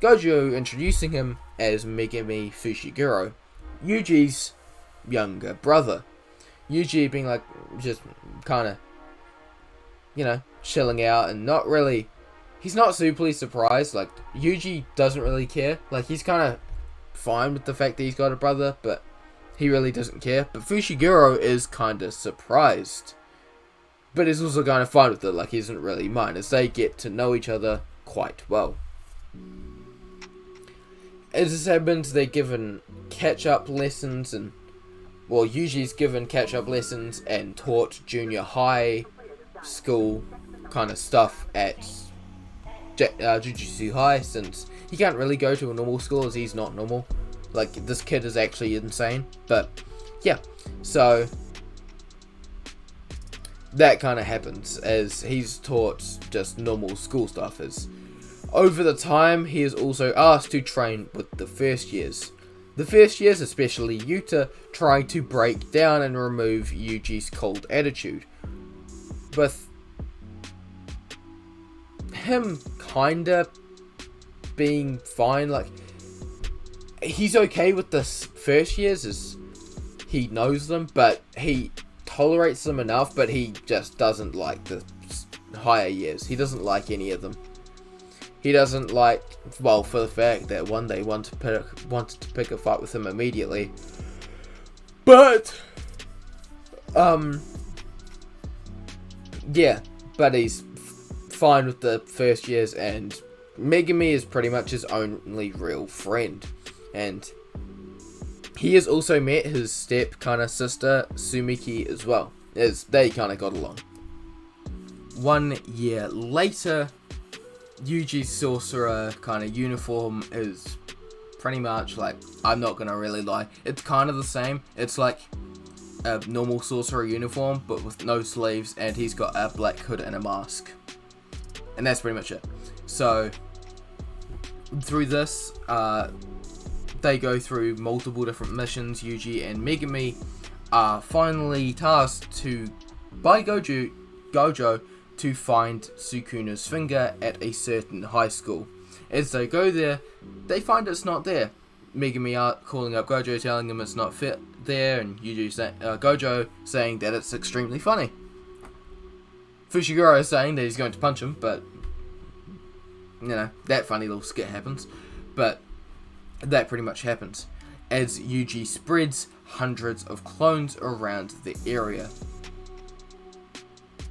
Gojo introducing him as Megami Fushiguro, Yuji's younger brother. Yuji being like, just kind of, chilling out and not really, he's not superly surprised. Like, Yuji doesn't really care. Like, he's kind of fine with the fact that he's got a brother, but he really doesn't care. But Fushiguro is kind of surprised, but is also kind of fine with it. Like, he doesn't really mind, as they get to know each other quite well. As this happens, they're given catch-up lessons, and Yuji's given catch-up lessons and taught junior high school kind of stuff at Jujutsu High, since he can't really go to a normal school as he's not normal. Like, this kid is actually insane. But yeah, so that kind of happens as he's taught just normal school stuff. As over the time, he is also asked to train with the first years. The first years, especially Yuta, trying to break down and remove Yuji's cold attitude. With him kinda being fine, like, he's okay with the first years as he knows them, but he tolerates them enough, but he just doesn't like the higher years. He doesn't like any of them. He doesn't like, well, for the fact that one day wanted to pick a fight with him immediately. But, yeah, but he's fine with the first years, and Megumi is pretty much his only real friend. And he has also met his step kind of sister, Sumiki, as well, as they kind of got along. 1 year later, Yuji's sorcerer kind of uniform is pretty much like, I'm not gonna really lie, it's kind of the same. It's like a normal sorcerer uniform, but with no sleeves, and he's got a black hood and a mask. And that's pretty much it. So, through this, they go through multiple different missions. Yuji and Megumi are finally tasked by Gojo to find Sukuna's finger at a certain high school. As they go there, they find it's not there. Megumi are calling up Gojo, telling him it's not fit there, and Gojo saying that it's extremely funny. Fushiguro is saying that he's going to punch him, but you know, that funny little skit happens. But that pretty much happens as Yuji spreads hundreds of clones around the area.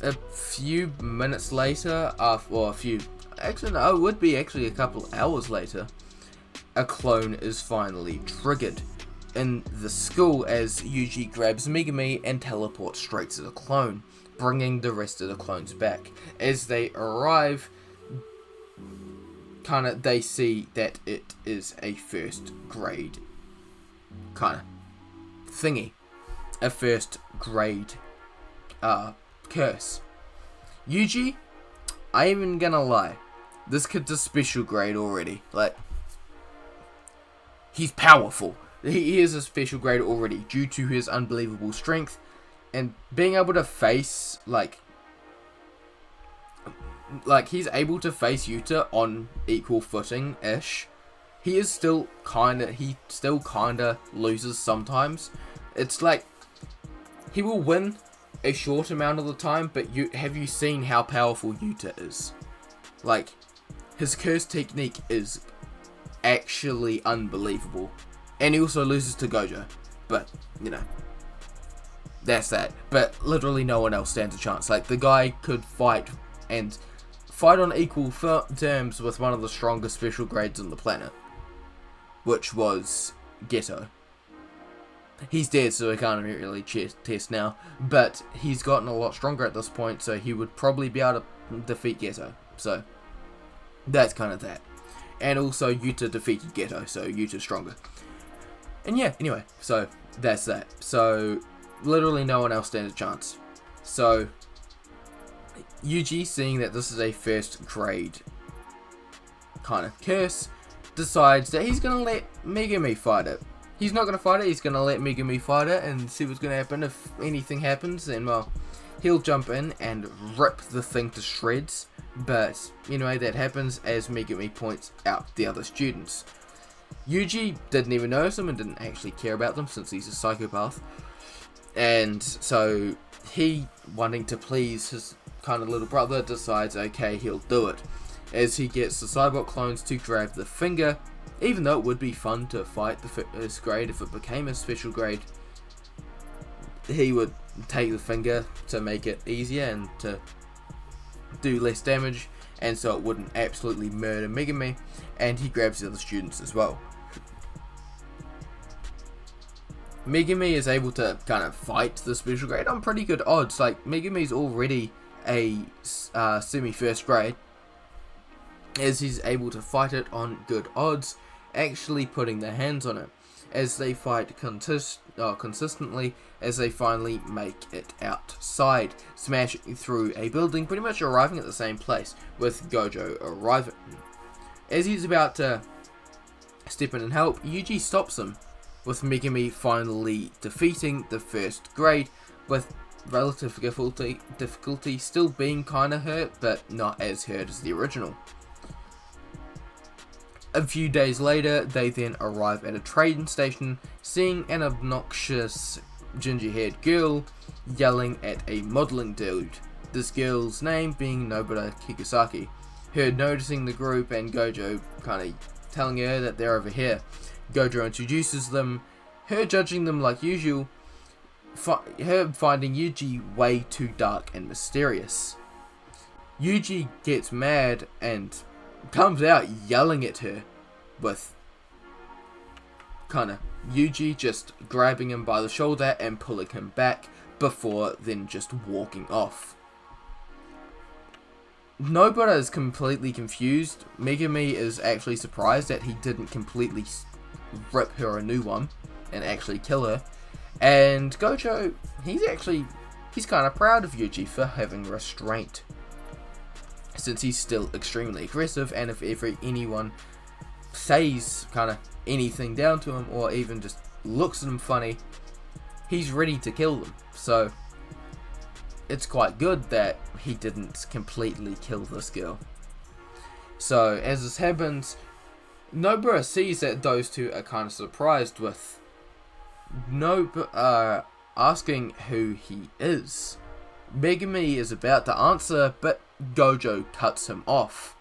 A few minutes later, it would be actually a couple hours later, a clone is finally triggered in the school as Yuji grabs Megumi and teleports straight to the clone, bringing the rest of the clones back. As they arrive, they see that it is a first grade thingy. A first grade curse. Yuji, I ain't even gonna lie, this kid's a special grade already. Like, he's powerful. He is a special grade already due to his unbelievable strength and being able to face like he's able to face Yuta on equal footing ish. He still kinda loses sometimes. It's like he will win a short amount of the time, but have you seen how powerful Yuta is? Like, his curse technique is actually unbelievable. And he also loses to Gojo. But, you know, that's that. But literally no one else stands a chance. Like, the guy could fight on equal terms with one of the strongest special grades on the planet, which was Geto. He's dead, so he can't really test now, but he's gotten a lot stronger at this point, so he would probably be able to defeat Geto. So that's kind of that. And also Yuta defeated Geto, so Yuta's stronger. And yeah, anyway, so that's that. So literally no one else stands a chance. So Yuji, seeing that this is a first grade kind of curse, decides that he's going to let Megumi fight it. He's not going to fight it, he's going to let Megumi fight it and see what's going to happen. If anything happens, then, well, he'll jump in and rip the thing to shreds. But anyway, that happens as Megumi points out the other students. Yuji didn't even notice them and didn't actually care about them since he's a psychopath. And so he, wanting to please his kind of little brother, decides, okay, he'll do it. As he gets the Saibot clones to grab the finger, even though it would be fun to fight the first grade if it became a special grade, he would take the finger to make it easier and to do less damage, and so it wouldn't absolutely murder Megumi, and he grabs the other students as well. Megumi is able to kind of fight the special grade on pretty good odds. Like, Megumi's already a semi-first grade, as he's able to fight it on good odds, actually putting their hands on it. as they fight consistently as they finally make it outside, smashing through a building, pretty much arriving at the same place, with Gojo arriving. As he's about to step in and help, Yuji stops him, with Megumi finally defeating the first grade, with relative difficulty still being kinda hurt, but not as hurt as the original. A few days later, they then arrive at a train station, seeing an obnoxious ginger-haired girl yelling at a modeling dude, this girl's name being Nobara Kikusaki. Her noticing the group and Gojo kinda telling her that they're over here. Gojo introduces them, her judging them like usual, her finding Yuji way too dark and mysterious. Yuji gets mad and comes out yelling at her, with kinda Yuji just grabbing him by the shoulder and pulling him back before then just walking off. Nobara is completely confused. Megumi is actually surprised that he didn't completely rip her a new one and actually kill her. And Gojo, he's kind of proud of Yuji for having restraint, since he's still extremely aggressive, and if ever anyone says kind of anything down to him or even just looks at him funny, he's ready to kill them. So it's quite good that he didn't completely kill this girl. So as this happens, Nobara sees that those two are kind of surprised, with Nobara asking who he is. Megumi is about to answer, but Gojo cuts him off,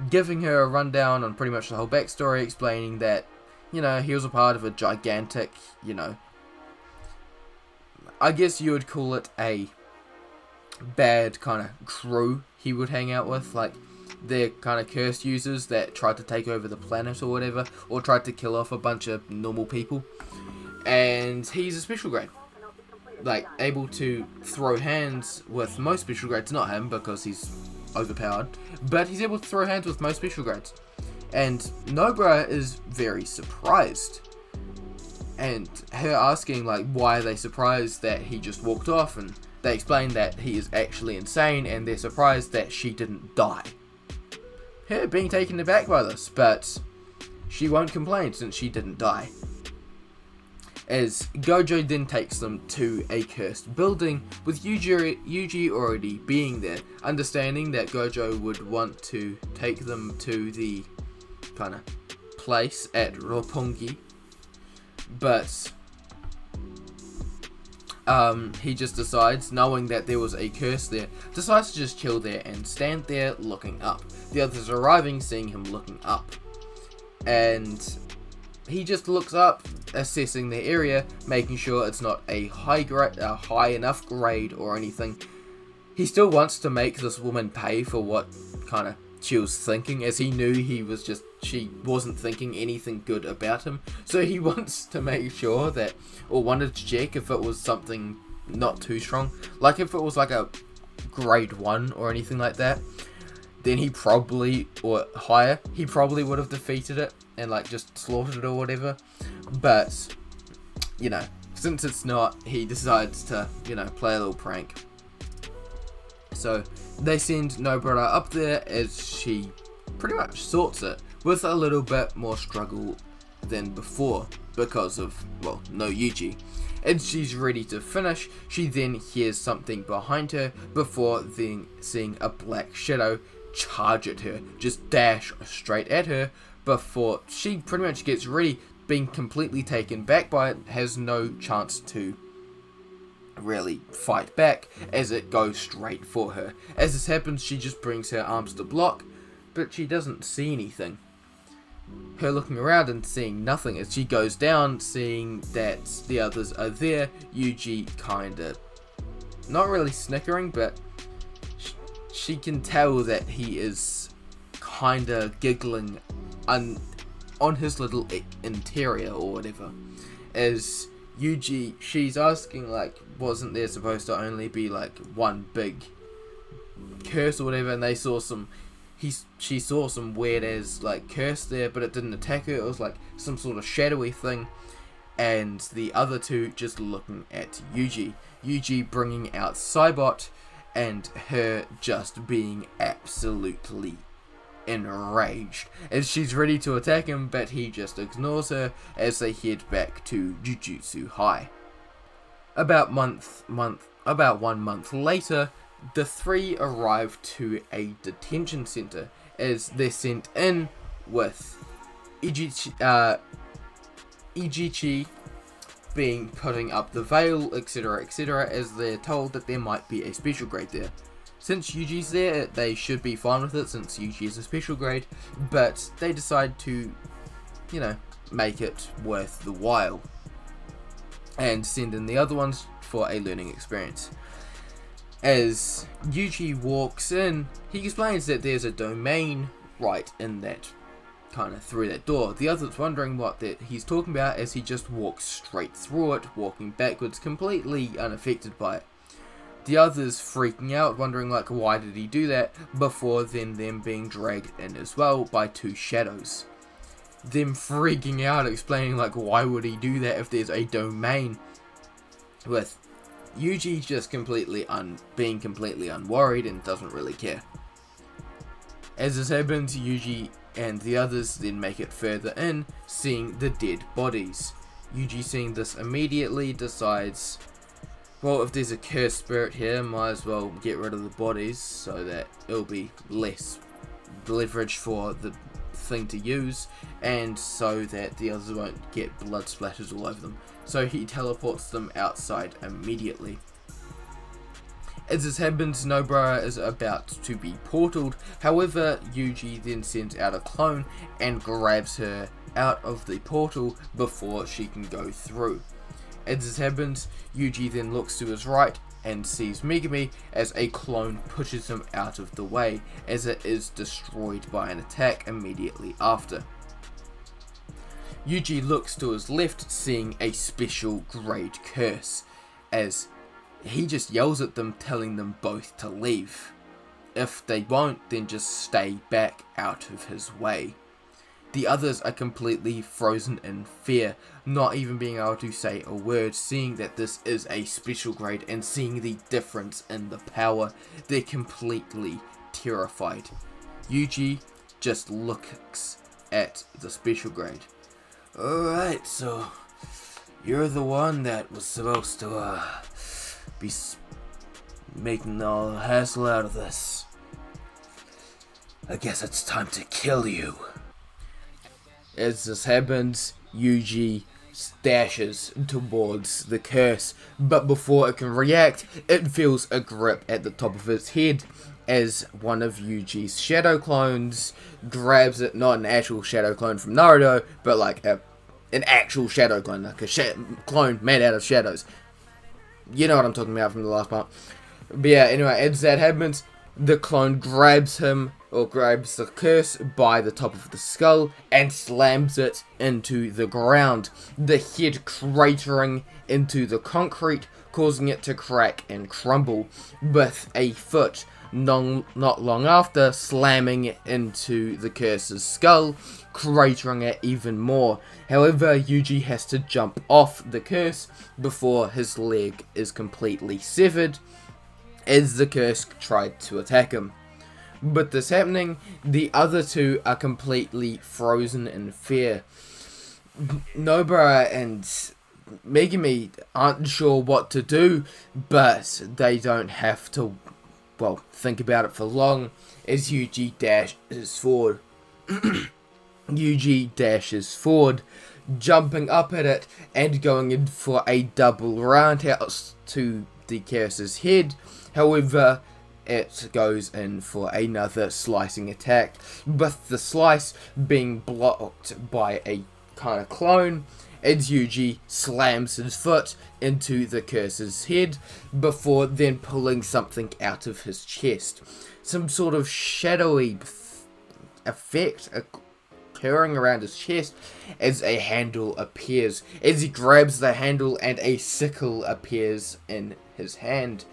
giving her a rundown on pretty much the whole backstory, explaining that, he was a part of a gigantic, I guess you would call it a bad kind of crew he would hang out with, like they're kind of cursed users that tried to take over the planet or whatever, or tried to kill off a bunch of normal people. And he's a special grade, like able to throw hands with most special grades, not him because he's overpowered, but he's able to throw hands with most special grades. And Nobara is very surprised, and her asking like why are they surprised that he just walked off, and they explain that he is actually insane and they're surprised that she didn't die. Her being taken aback by this, but she won't complain since she didn't die. As Gojo then takes them to a cursed building, with Yuji already being there, understanding that Gojo would want to take them to the kind of place at Roppongi, but he just decides, knowing that there was a curse there, decides to just chill there and stand there looking up. The others arriving, seeing him looking up, and he just looks up, assessing the area, making sure it's not a high enough grade or anything. He still wants to make this woman pay for what kind of she was thinking, as he knew she wasn't thinking anything good about him. So he wants to make sure that, or wanted to check if it was something not too strong. Like if it was like a grade 1 or anything like that, then he probably, or higher, he probably would have defeated it and like just slaughtered it or whatever. But, since it's not, he decides to, play a little prank. So they send Nobara up there as she pretty much sorts it, with a little bit more struggle than before because of, no Yuji. And she's ready to finish. She then hears something behind her before then seeing a black shadow charge at her, just dash straight at her, before she pretty much gets ready, being completely taken back by it, has no chance to really fight back as it goes straight for her. As this happens, she just brings her arms to block, but she doesn't see anything. Her looking around and seeing nothing as she goes down, seeing that the others are there, Yuji kinda not really snickering, but she can tell that he is kinda giggling on his little interior or whatever. As Yuji, she's asking like, wasn't there supposed to only be like one big curse or whatever, and they saw some she saw some weird as like curse there, but it didn't attack her. It was like some sort of shadowy thing. And the other two just looking at Yuji. Yuji bringing out Saibot, and her just being absolutely enraged as she's ready to attack him, but he just ignores her as they head back to Jujutsu High. About 1 month later, the three arrive to a detention center as they're sent in with Ijichi being putting up the veil, etc, as they're told that there might be a special grade there. Since Yuji's there, they should be fine with it since Yuji is a special grade, but they decide to, you know, make it worth the while and send in the other ones for a learning experience. As Yuji walks in, he explains that there's a domain right in that kind of through that door. The others wondering what that he's talking about as he just walks straight through it, walking backwards, completely unaffected by it. The others freaking out, wondering like why did he do that, before then them being dragged in as well by two shadows. Them freaking out, explaining like why would he do that if there's a domain, with Yuji just being completely unworried and doesn't really care. As this happens, Yuji and the others then make it further in, seeing the dead bodies. Yuji, seeing this, immediately decides, well, if there's a cursed spirit here, might as well get rid of the bodies so that it'll be less leverage for the thing to use, and so that the others won't get blood splatters all over them. So he teleports them outside immediately. As this happens, Nobara is about to be portaled. However, Yuji then sends out a clone and grabs her out of the portal before she can go through. As this happens, Yuji then looks to his right and sees Megumi as a clone pushes him out of the way, as it is destroyed by an attack immediately after. Yuji looks to his left, seeing a special grade curse, as he just yells at them, telling them both to leave. If they won't, then just stay back out of his way. The others are completely frozen in fear, not even being able to say a word, seeing that this is a special grade and seeing the difference in the power. They're completely terrified. Yuji just looks at the special grade. Alright, so you're the one that was supposed to be making all the hassle out of this. I guess it's time to kill you. As this happens, Yuji dashes towards the curse, but before it can react, it feels a grip at the top of its head as one of Yuji's shadow clones grabs it, not an actual shadow clone from Naruto, but like an actual shadow clone, like a clone made out of shadows. You know what I'm talking about from the last part. But yeah, anyway, as that happens, the clone grabs him, or grabs the curse by the top of the skull and slams it into the ground, the head cratering into the concrete, causing it to crack and crumble, with a foot not long after slamming into the curse's skull, cratering it even more. However, Yuji has to jump off the curse before his leg is completely severed, as the curse tried to attack him. With this happening, the other two are completely frozen in fear. Nobara and Megumi aren't sure what to do, but they don't have to, well, think about it for long, as Yuji dashes forward. Yuji dashes forward, jumping up at it and going in for a double roundhouse to the curse's head. However, it goes in for another slicing attack, with the slice being blocked by a kind of clone, as Yuji slams his foot into the curse's head before then pulling something out of his chest. Some sort of shadowy effect, a tearing around his chest as a handle appears. As he grabs the handle and a sickle appears in his hand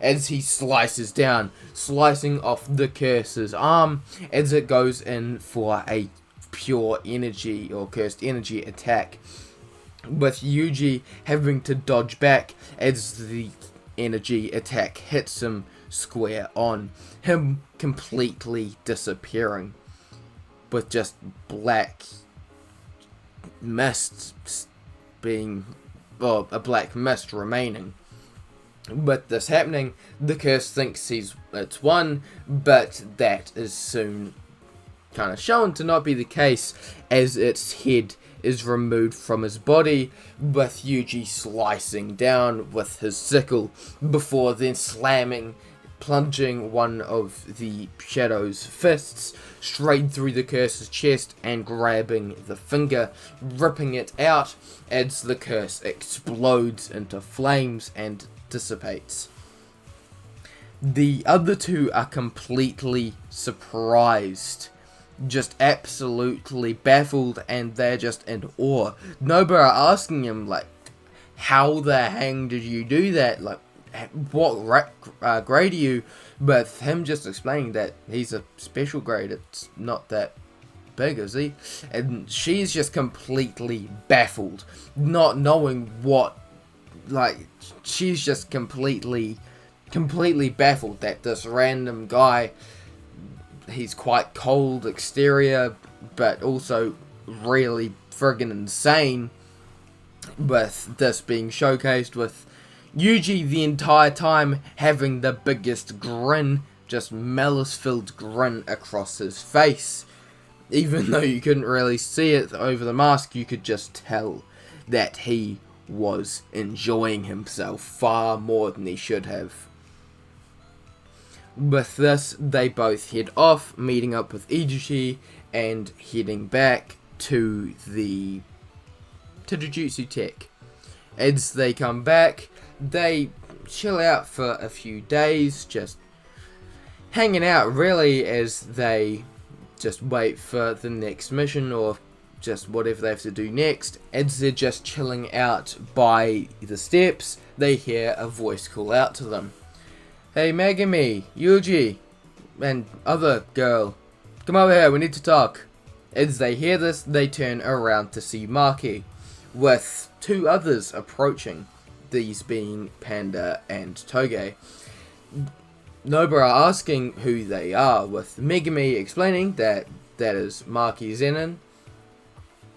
as he slices down, slicing off the curse's arm as it goes in for a pure energy or cursed energy attack, with Yuji having to dodge back as the energy attack hits him square on, him completely disappearing with just black mist being, well, a black mist remaining. With this happening, the curse thinks it's won, but that is soon kind of shown to not be the case as its head is removed from his body, with Yuji slicing down with his sickle before then plunging one of the Shadow's fists straight through the curse's chest and grabbing the finger, ripping it out as the curse explodes into flames and dissipates. The other two are completely surprised, just absolutely baffled, and they're just in awe. Nobu are asking him, like, how the hang did you do that? Like, what grade are you? But him just explaining that he's a special grade, it's not that big, is he? And she's just completely baffled, not knowing what, like, she's just completely baffled that this random guy, he's quite cold exterior, but also really friggin' insane, with this being showcased with Yuji the entire time having the biggest grin, just malice-filled grin across his face. Even though you couldn't really see it over the mask, you could just tell that he was enjoying himself far more than he should have. With this, they both head off, meeting up with Ijushi and heading back to Jujutsu Tech. As they come back, they chill out for a few days, just hanging out really, as they just wait for the next mission or just whatever they have to do next. As they're just chilling out by the steps, they hear a voice call out to them. Hey Megami, Yuji, and other girl, come over here, we need to talk. As they hear this, they turn around to see Maki, with two others approaching, these being Panda and Toge. Nobu are asking who they are, with Megami explaining that is Maki Zenin,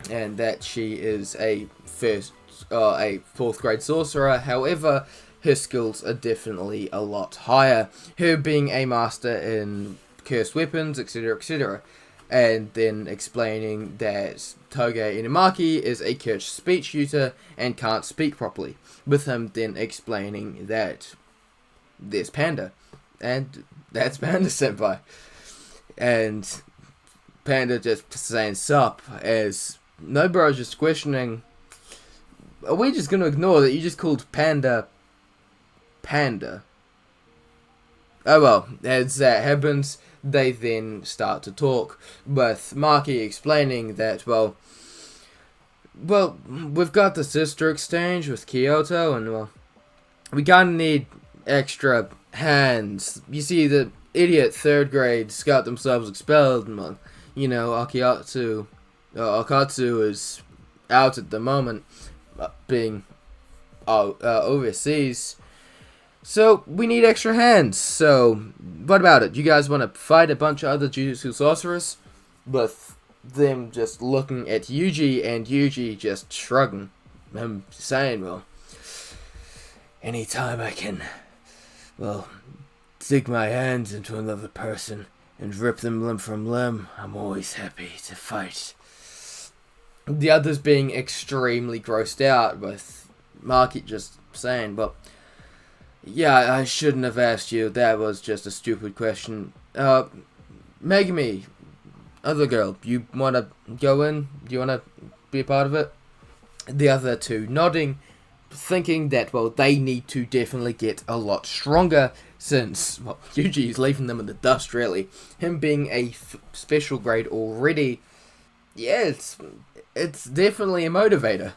and that she is a 4th grade sorcerer. However, her skills are definitely a lot higher, her being a master in cursed weapons, etc, etc. And then explaining that Toge Inumaki is a cursed speech tutor and can't speak properly, with him then explaining that there's Panda, and that's Panda Senpai. And Panda just saying sup, as Nobu is just questioning, are we just going to ignore that you just called Panda Panda? Oh well, as that happens, they then start to talk, with Maki explaining that, well, we've got the sister exchange with Kyoto, and, well, we kinda need extra hands. You see, the idiot 3rd grades got themselves expelled, and, well, you know, Akatsu is out at the moment, being overseas. So, we need extra hands. So, what about it? You guys want to fight a bunch of other Jujutsu sorcerers? With them just looking at Yuji, and Yuji just shrugging. Him saying, well, anytime I can, well, dig my hands into another person and rip them limb from limb, I'm always happy to fight. The others being extremely grossed out, with Maki just saying, well, yeah, I shouldn't have asked you. That was just a stupid question. Megami, other girl, you want to go in? Do you want to be a part of it? The other two nodding, thinking that, well, they need to definitely get a lot stronger, since, well, Yuji is leaving them in the dust, really. Him being a special grade already, yeah, it's definitely a motivator.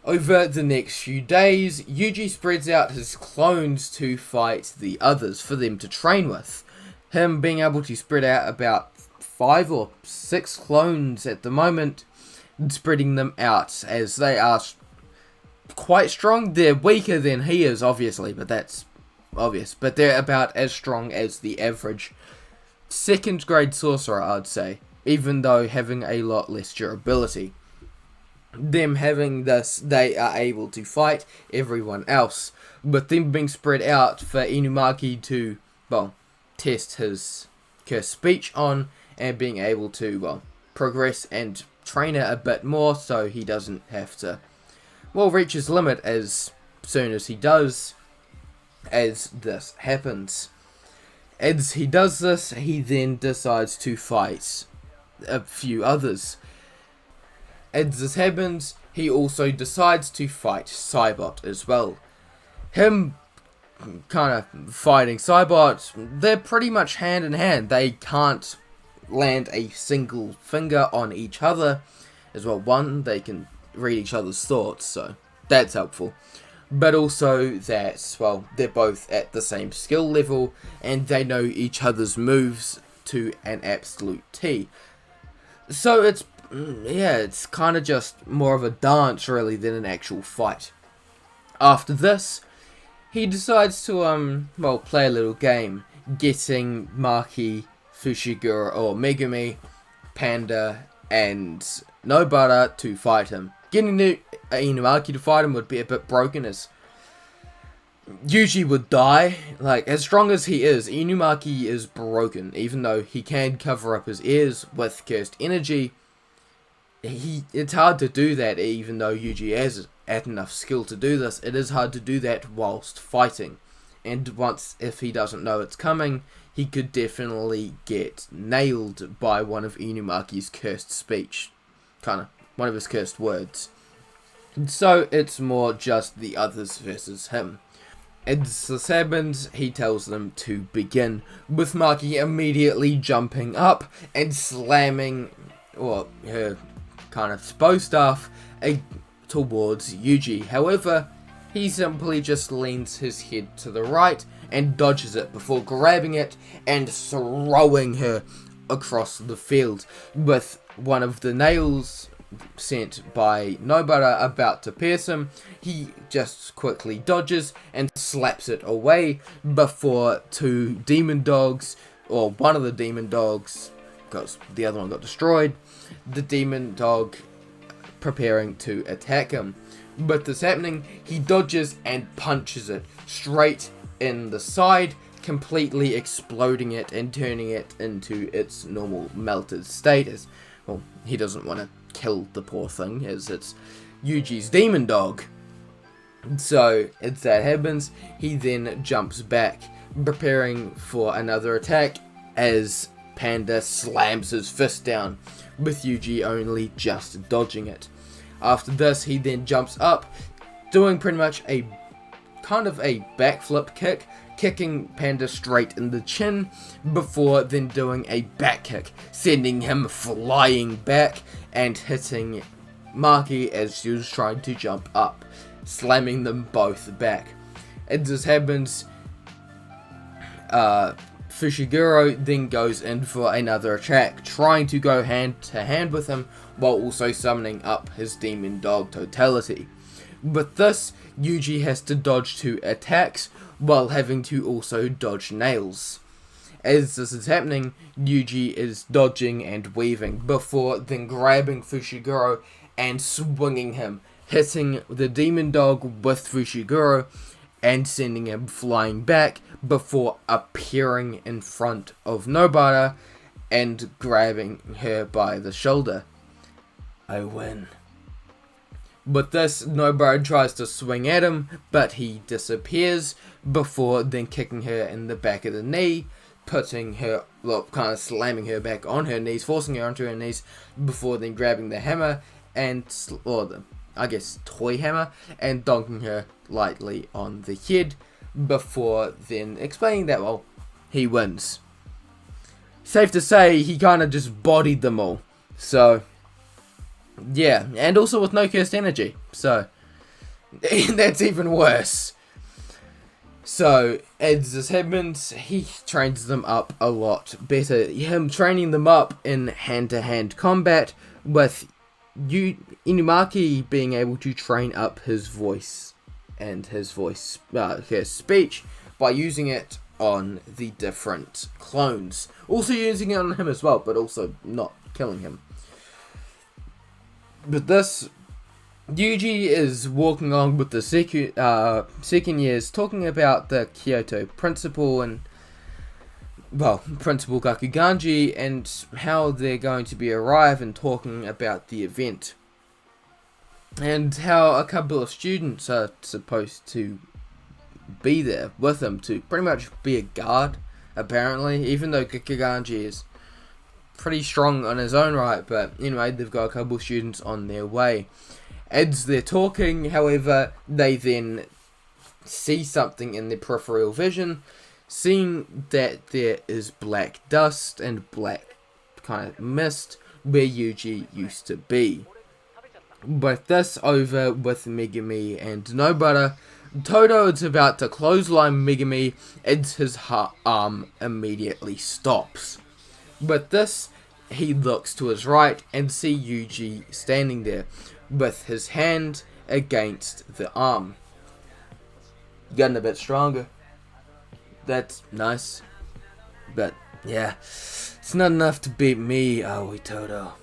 Over the next few days, Yuji spreads out his clones to fight the others for them to train with. Him being able to spread out about 5 or 6 clones at the moment, spreading them out as they are quite strong. They're weaker than he is, obviously, but that's obvious. But they're about as strong as the average 2nd grade sorcerer, I'd say, even though having a lot less durability. Them having this, they are able to fight everyone else. But them being spread out for Inumaki to, well, test his cursed speech on, and being able to, well, progress and train it a bit more so he doesn't have to, well, reach his limit as soon as he does, as this happens. As he does this, he then decides to fight a few others. As this happens, he also decides to fight Saibot as well. Him kind of fighting Saibot, they're pretty much hand in hand. They can't land a single finger on each other. As well, one, they can read each other's thoughts, so that's helpful. But also that, well, they're both at the same skill level, and they know each other's moves to an absolute T. So it's kind of just more of a dance, really, than an actual fight. After this, he decides to, well, play a little game, getting Maki, Fushiguro, or Megumi, Panda, and Nobara to fight him. Getting Inumaki to fight him would be a bit broken, as Yuji would die. Like, as strong as he is, Inumaki is broken. Even though he can cover up his ears with cursed energy, it's hard to do that. Even though Yuji has enough skill to do this, it is hard to do that whilst fighting. And once, if he doesn't know it's coming, he could definitely get nailed by one of Inumaki's cursed speech. Kind of one of his cursed words. So it's more just the others versus him. As this happens, he tells them to begin, with Maki immediately jumping up and slamming, well, her kind of bow staff towards Yuji. However, he simply just leans his head to the right and dodges it before grabbing it and throwing her across the field, with one of the nails sent by Nobara about to pierce him. He just quickly dodges and slaps it away before 2 demon dogs, or one of the demon dogs, because the other one got destroyed, the demon dog preparing to attack him. With this happening, he dodges and punches it straight in the side, completely exploding it and turning it into its normal melted state. As, well, he doesn't want to kill the poor thing, as it's Yuji's demon dog. So, as that happens, he then jumps back, preparing for another attack, as Panda slams his fist down, with Yuji only just dodging it. After this, he then jumps up, doing pretty much a kind of a backflip kick, kicking Panda straight in the chin, before then doing a back kick, sending him flying back and hitting Maki as she was trying to jump up, slamming them both back. As this happens, Fushiguro then goes in for another attack, trying to go hand to hand with him, while also summoning up his demon dog totality. With this, Yuji has to dodge 2 attacks, while having to also dodge nails. As this is happening, Yuji is dodging and weaving, before then grabbing Fushiguro and swinging him, hitting the demon dog with Fushiguro, and sending him flying back, before appearing in front of Nobara and grabbing her by the shoulder. I win. With this, Nobara tries to swing at him, but he disappears, before then kicking her in the back of the knee, putting her, well, kind of slamming her back on her knees, forcing her onto her knees, before then grabbing the hammer, and, or the, I guess, toy hammer, and donking her lightly on the head, before then explaining that, well, he wins. Safe to say, he kind of just bodied them all. So, Yeah, and also with no cursed energy, so that's even worse. So, as this happens, he trains them up a lot better. Him training them up in hand-to-hand combat, with Inumaki being able to train up his voice and his speech by using it on the different clones. Also using it on him as well, but also not killing him. But this, Yuji is walking along with the second years, talking about the Kyoto Principle and, well, Principal Gakuganji, and how they're going to be arrive and talking about the event. And how a couple of students are supposed to be there with him to pretty much be a guard, apparently, even though Gakuganji is pretty strong on his own right, but anyway, they've got a couple of students on their way. As they're talking, however, they then see something in their peripheral vision, seeing that there is black dust and black kind of mist where Yuji used to be. With this over with Megumi and Nobara, Todo is about to clothesline Megumi as his arm immediately stops. With this, he looks to his right and see Yuji standing there with his hand against the arm. Getting a bit stronger. That's nice. But yeah, it's not enough to beat me, Aoi Todo.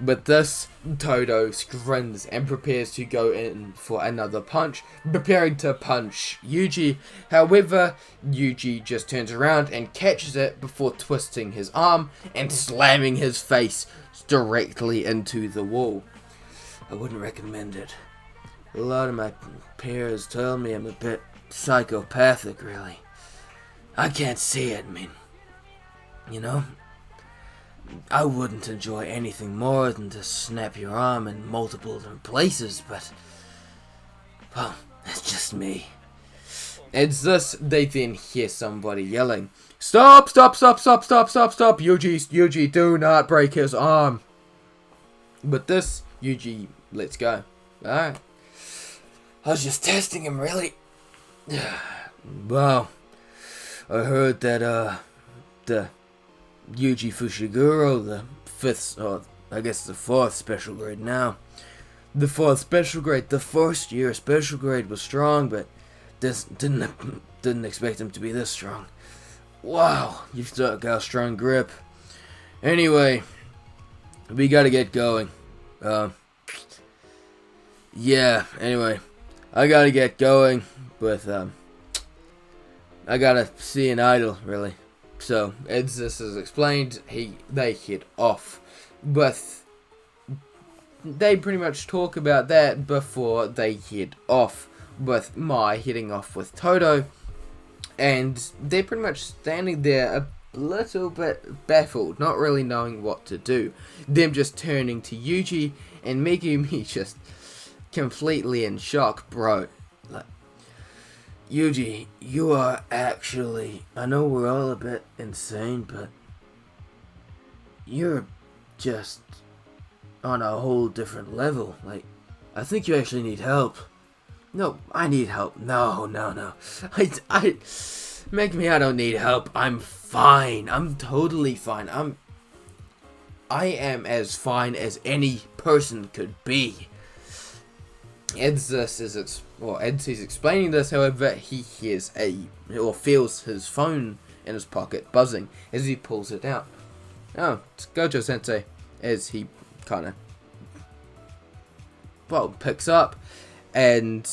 But this, Todo grins and prepares to go in for another punch, preparing to punch Yuji. However, Yuji just turns around and catches it before twisting his arm and slamming his face directly into the wall. I wouldn't recommend it. A lot of my peers tell me I'm a bit psychopathic, really. I can't see it, you know? I wouldn't enjoy anything more than to snap your arm in multiple different places, but, well, that's just me. As this, they then hear somebody yelling, "Stop, stop, stop, stop, stop, stop, stop, Yuji, do not break his arm." But this, Yuji lets go. Alright. I was just testing him, really. Well, I heard that, the Yuji Fushiguro, the fifth, or I guess the fourth special grade now. The fourth special grade, the first year special grade was strong, but this didn't expect him to be this strong. Wow, you've got a strong grip. Anyway, we gotta get going. Yeah, anyway, I gotta get going with, I gotta see an idol, really. So, as this is explained, they hit off. But they pretty much talk about that before they hit off, with Mai hitting off with Todo. And they're pretty much standing there a little bit baffled, not really knowing what to do. Them just turning to Yuji, and Megumi just completely in shock. Bro, like, Yuji, you are actually, I know we're all a bit insane, but you're just on a whole different level. Like, I think you actually need help. No, I need help. No. Make me, I don't need help. I'm fine. I'm totally fine. I am as fine as any person could be. As he's explaining this, however, he hears or feels his phone in his pocket buzzing as he pulls it out. Oh, it's Gojo Sensei, as he kind of, picks up and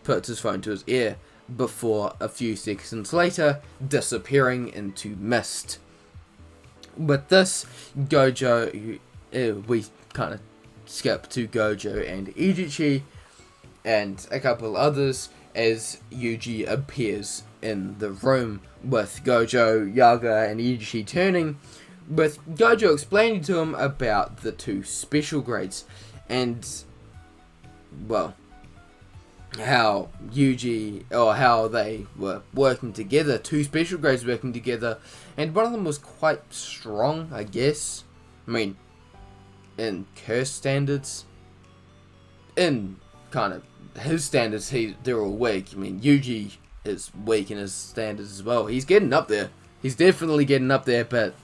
puts his phone to his ear before a few seconds later disappearing into mist. With this, Gojo, we kind of skip to Gojo and Ijichi and a couple others as Yuji appears in the room with Gojo, Yaga and Ijichi turning, with Gojo explaining to him about the two special grades and, well, how how they were working together, two special grades working together, and one of them was quite strong, I guess. I mean, in curse standards. In kind of his standards, they're all weak. I mean, Yuji is weak in his standards as well. He's getting up there. He's definitely getting up there, but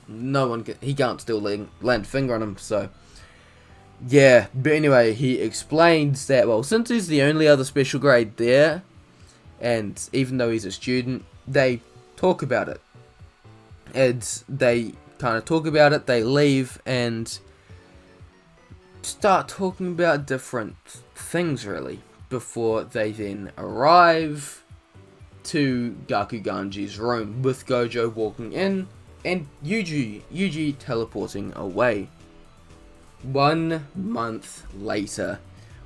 he can't still land a finger on him, so... Yeah, but anyway, he explains that, well, since he's the only other special grade there, and even though he's a student, they talk about it. And they kind of talk about it, they leave, and start talking about different things, really, before they then arrive to Gakuganji's room, with Gojo walking in, and Yuji teleporting away. 1 month later,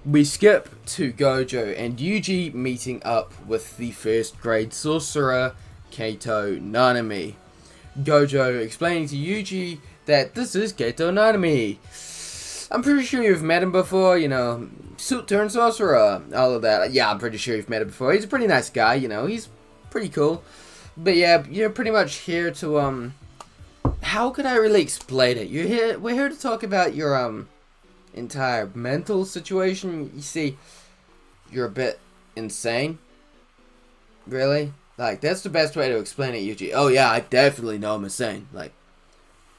we skip to Gojo and Yuji meeting up with the first grade sorcerer, Kaito Nanami. Gojo explaining to Yuji that this is Kaito Nanami. I'm pretty sure you've met him before, you know, suit turn sorcerer, all of that. Yeah, I'm pretty sure you've met him before. He's a pretty nice guy, you know, he's pretty cool. But yeah, you're pretty much here to, how could I really explain it? We're here to talk about your, entire mental situation. You see, you're a bit insane. Really? Like, that's the best way to explain it, Yuji. Oh yeah, I definitely know I'm insane. Like,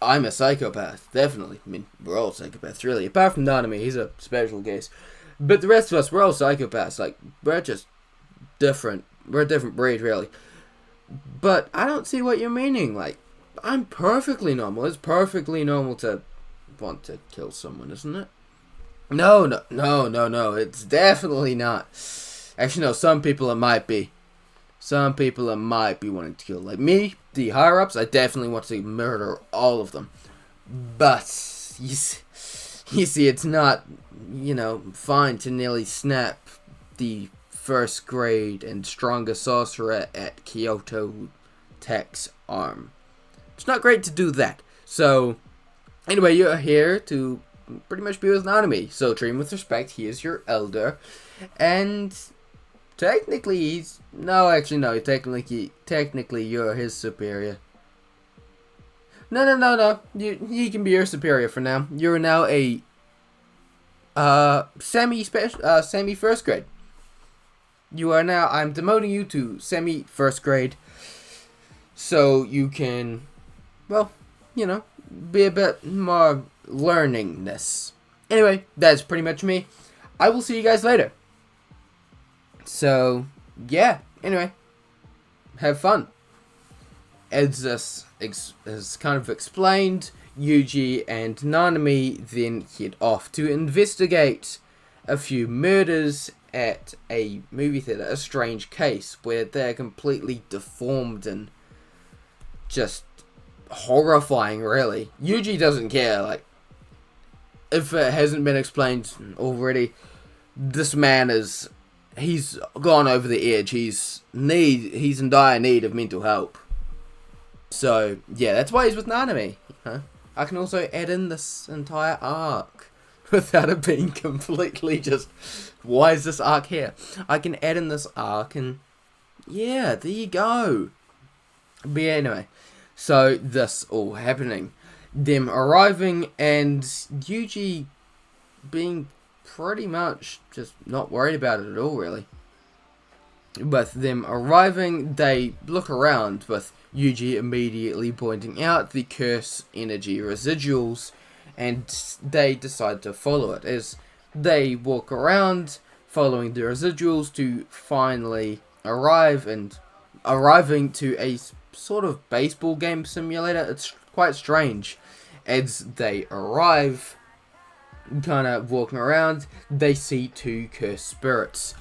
I'm a psychopath. Definitely. I mean, we're all psychopaths, really. Apart from Nanami, he's a special case. But the rest of us, we're all psychopaths. Like, we're just different. We're a different breed, really. But I don't see what you're meaning. Like, I'm perfectly normal. It's perfectly normal to want to kill someone, isn't it? No. It's definitely not. Actually, no, some people it might be. Some people it might be wanting to kill. Like me, the higher-ups, I definitely want to murder all of them. But, you see, it's not, you know, fine to nearly snap the first grade and strongest sorcerer at Kyoto Tech's arm. It's not great to do that. So, anyway, you're here to pretty much be with Nanami. So, treat him with respect. He is your elder. And technically, he's... No, actually, no. Technically, you're his superior. No. He can be your superior for now. You're now a... semi-first grade. You are now... I'm demoting you to semi-first grade. So, you can... Well, you know, be a bit more learningness. Anyway, that's pretty much me. I will see you guys later. So, yeah, anyway, have fun. As this is kind of explained, Yuji and Nanami then head off to investigate a few murders at a movie theater, a strange case, where they're completely deformed and just horrifying, really. Yuji doesn't care, like, if it hasn't been explained already, this man is, he's gone over the edge, he's in dire need of mental help. So, yeah, that's why he's with Nanami. Huh? I can also add in this entire arc, without it being completely just, why is this arc here? I can add in this arc and, yeah, there you go. But yeah, anyway. So, this all happening. Them arriving and Yuji being pretty much just not worried about it at all, really. With them arriving, they look around, with Yuji immediately pointing out the curse energy residuals, and they decide to follow it. As they walk around, following the residuals to finally arriving to a sort of baseball game simulator. It's quite strange. As they arrive, kind of walking around, they see two cursed spirits.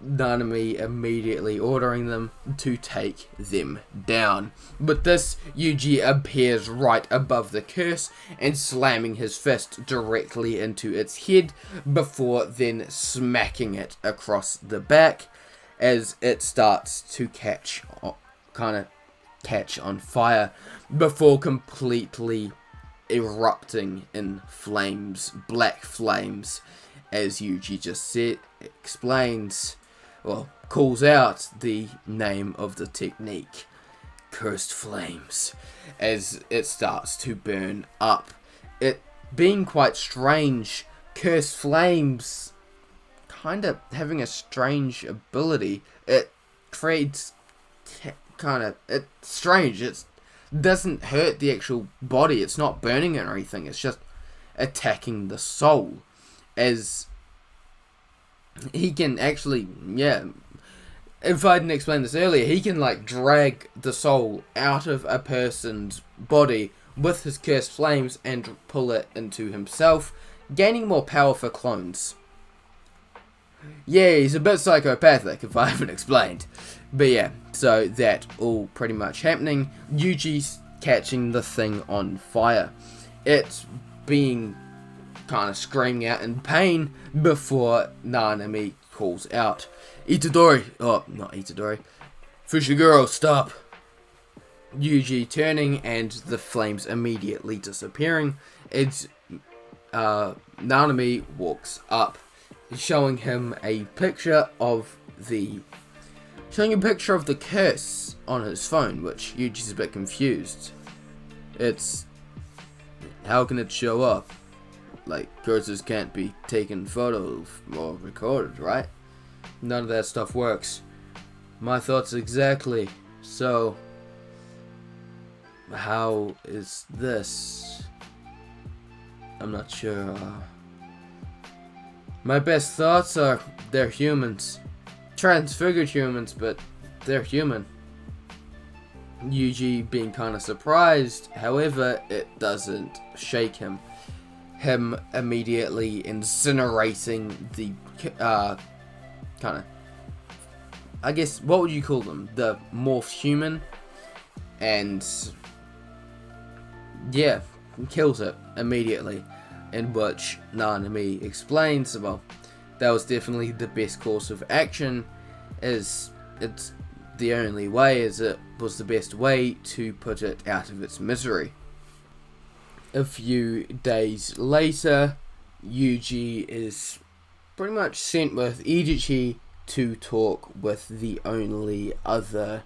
Nanami immediately ordering them to take them down. But this, Yuji appears right above the curse and slamming his fist directly into its head before then smacking it across the back as it starts to catch on fire before completely erupting in flames, black flames, as Yuji just explains, well, calls out the name of the technique, cursed flames, as it starts to burn up. It being quite strange, cursed flames kind of having a strange ability. It creates it's strange. It doesn't hurt the actual body. It's not burning it or anything. It's just attacking the soul. As he can actually, if I didn't explain this earlier, he can like drag the soul out of a person's body with his cursed flames and pull it into himself, gaining more power for clones. Yeah, he's a bit psychopathic, if I haven't explained. But yeah, so that all pretty much happening. Yuji's catching the thing on fire. It's being kind of screaming out in pain before Nanami calls out, Itadori! Oh, not Itadori. Fushiguro, stop! Yuji turning and the flames immediately disappearing. It's Nanami walks up, showing him a picture of the curse on his phone, which Yuji's a bit confused. It's, how can it show up? Like, curses can't be taken photos or recorded, right? None of that stuff works. My thoughts exactly. So, how is this? I'm not sure. My best thoughts are they're humans. Transfigured humans, but they're human. Yuji being kind of surprised, however, it doesn't shake him. Him immediately incinerating the kind of, I guess, what would you call them? The morphed human, and yeah, kills it immediately. In which Nanami explains, well, that was definitely the best course of action, as it's the only way, as it was the best way to put it out of its misery. A few days later, Yuji is pretty much sent with Idichi to talk with the only other,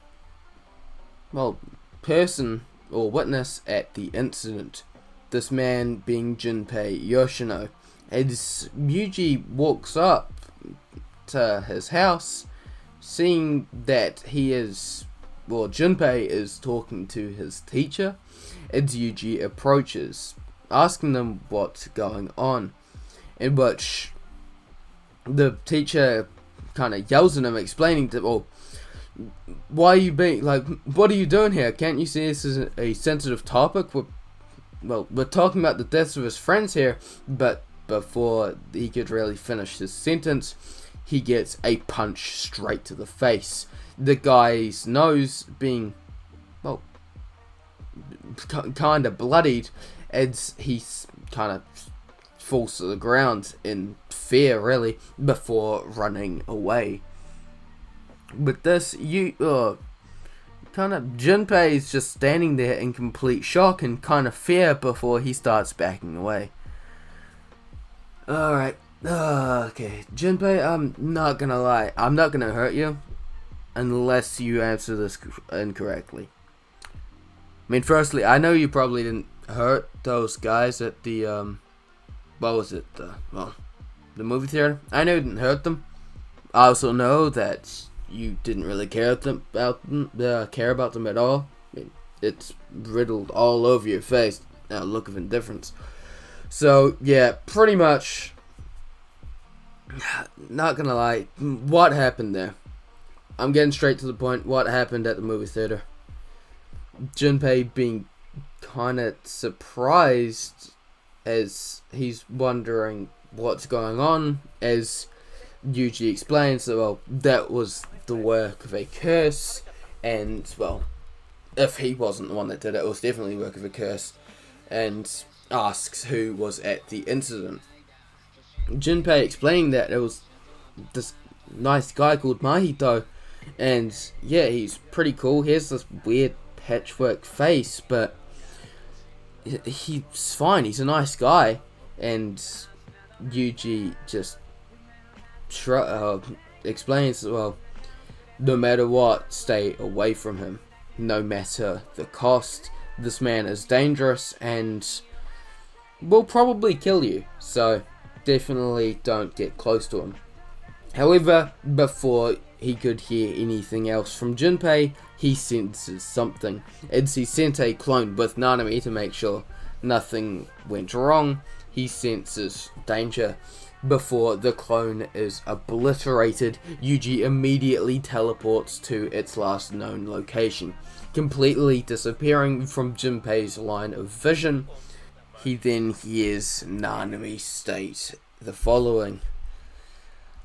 person or witness at the incident. This man being Junpei Yoshino. As Yuji walks up to his house, seeing that Junpei is talking to his teacher, as Yuji approaches, asking them what's going on, in which the teacher kind of yells at him, explaining to, why are you being, what are you doing here? Can't you see this is a sensitive topic? We're talking about the deaths of his friends here, but before he could really finish his sentence, he gets a punch straight to the face. The guy's nose being, kind of bloodied, as he kind of falls to the ground in fear, really, before running away. With this, Junpei is just standing there in complete shock and kind of fear before he starts backing away. Alright, okay, Junpei, I'm not gonna lie, I'm not gonna hurt you unless you answer this incorrectly. I mean, firstly, I know you probably didn't hurt those guys at the, the movie theater. I know you didn't hurt them. I also know that you didn't really care about them at all. I mean, it's riddled all over your face, a look of indifference. So, yeah, pretty much, not gonna lie, what happened there? I'm getting straight to the point. What happened at the movie theater? Junpei being kind of surprised as he's wondering what's going on, as Yuji explains that, that was the work of a curse, and, if he wasn't the one that did it, it was definitely the work of a curse, and asks who was at the incident. Junpei explaining that it was this nice guy called Mahito, and yeah, he's pretty cool. He has this weird patchwork face, but he's fine. He's a nice guy. And Yuji just explains, no matter what, stay away from him. No matter the cost. This man is dangerous, and will probably kill you, so definitely don't get close to him. However, before he could hear anything else from Junpei, he senses something. As he sent a clone with Nanami to make sure nothing went wrong, he senses danger. Before the clone is obliterated, Yuji immediately teleports to its last known location, completely disappearing from Junpei's line of vision. He then hears Nanami state the following: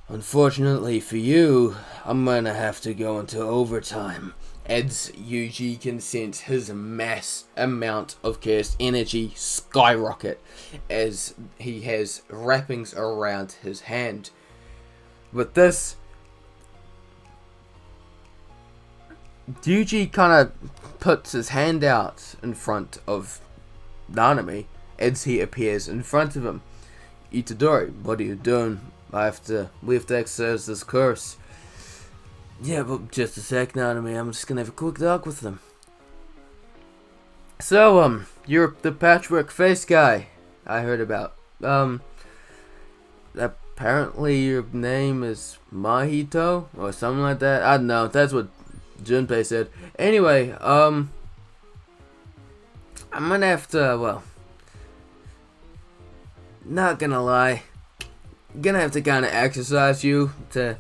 "Unfortunately for you, I'm gonna have to go into overtime." As Yuji can sense his mass amount of cursed energy skyrocket as he has wrappings around his hand. With this, Yuji kind of puts his hand out in front of Nanami as he appears in front of him. "Itadori, what are you doing? We have to exercise this curse." "Yeah, but just a sec, Nanami. I'm just gonna have a quick talk with them." "So, you're the patchwork face guy I heard about. Apparently your name is Mahito or something like that. I don't know. That's what Junpei said. Anyway, I'm gonna have to, not gonna lie, gonna have to kind of exercise you to,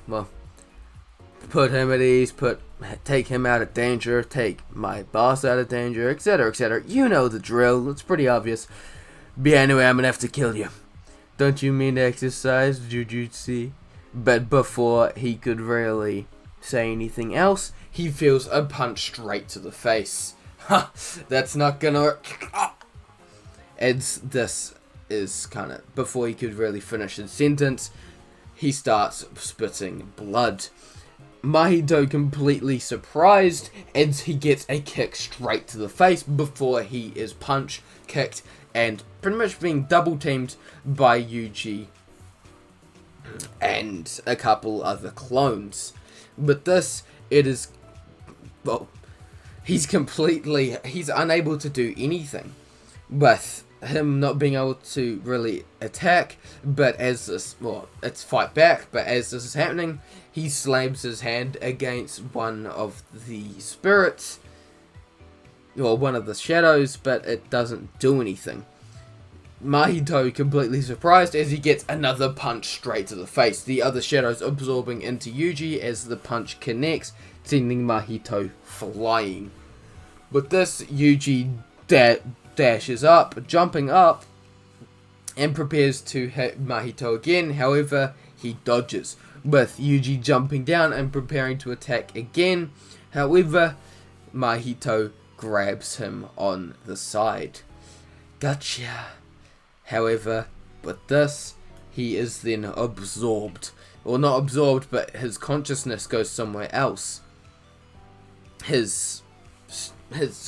put him at ease, take him out of danger, take my boss out of danger, etc, etc. You know the drill, it's pretty obvious. But anyway, I'm gonna have to kill you. Don't you mean to exercise Jujutsu?" But before he could really say anything else, he feels a punch straight to the face. "Ha! That's not gonna work." As this is kind of, before he could really finish his sentence, he starts spitting blood. Mahito completely surprised as he gets a kick straight to the face before he is punched, kicked, and pretty much being double teamed by Yuji and a couple other clones. But this, it is, he's unable to do anything with him not being able to really attack. But as this, it's fight back, but as this is happening, he slams his hand against one of the spirits, or one of the shadows, but it doesn't do anything. Mahito completely surprised as he gets another punch straight to the face, the other shadows absorbing into Yuji as the punch connects, sending Mahito flying. With this, Yuji dashes up, jumping up, and prepares to hit Mahito again. However, he dodges, with Yuji jumping down and preparing to attack again. However, Mahito grabs him on the side. "Gotcha." However, with this, he is then absorbed. Or not absorbed, but his consciousness goes somewhere else. His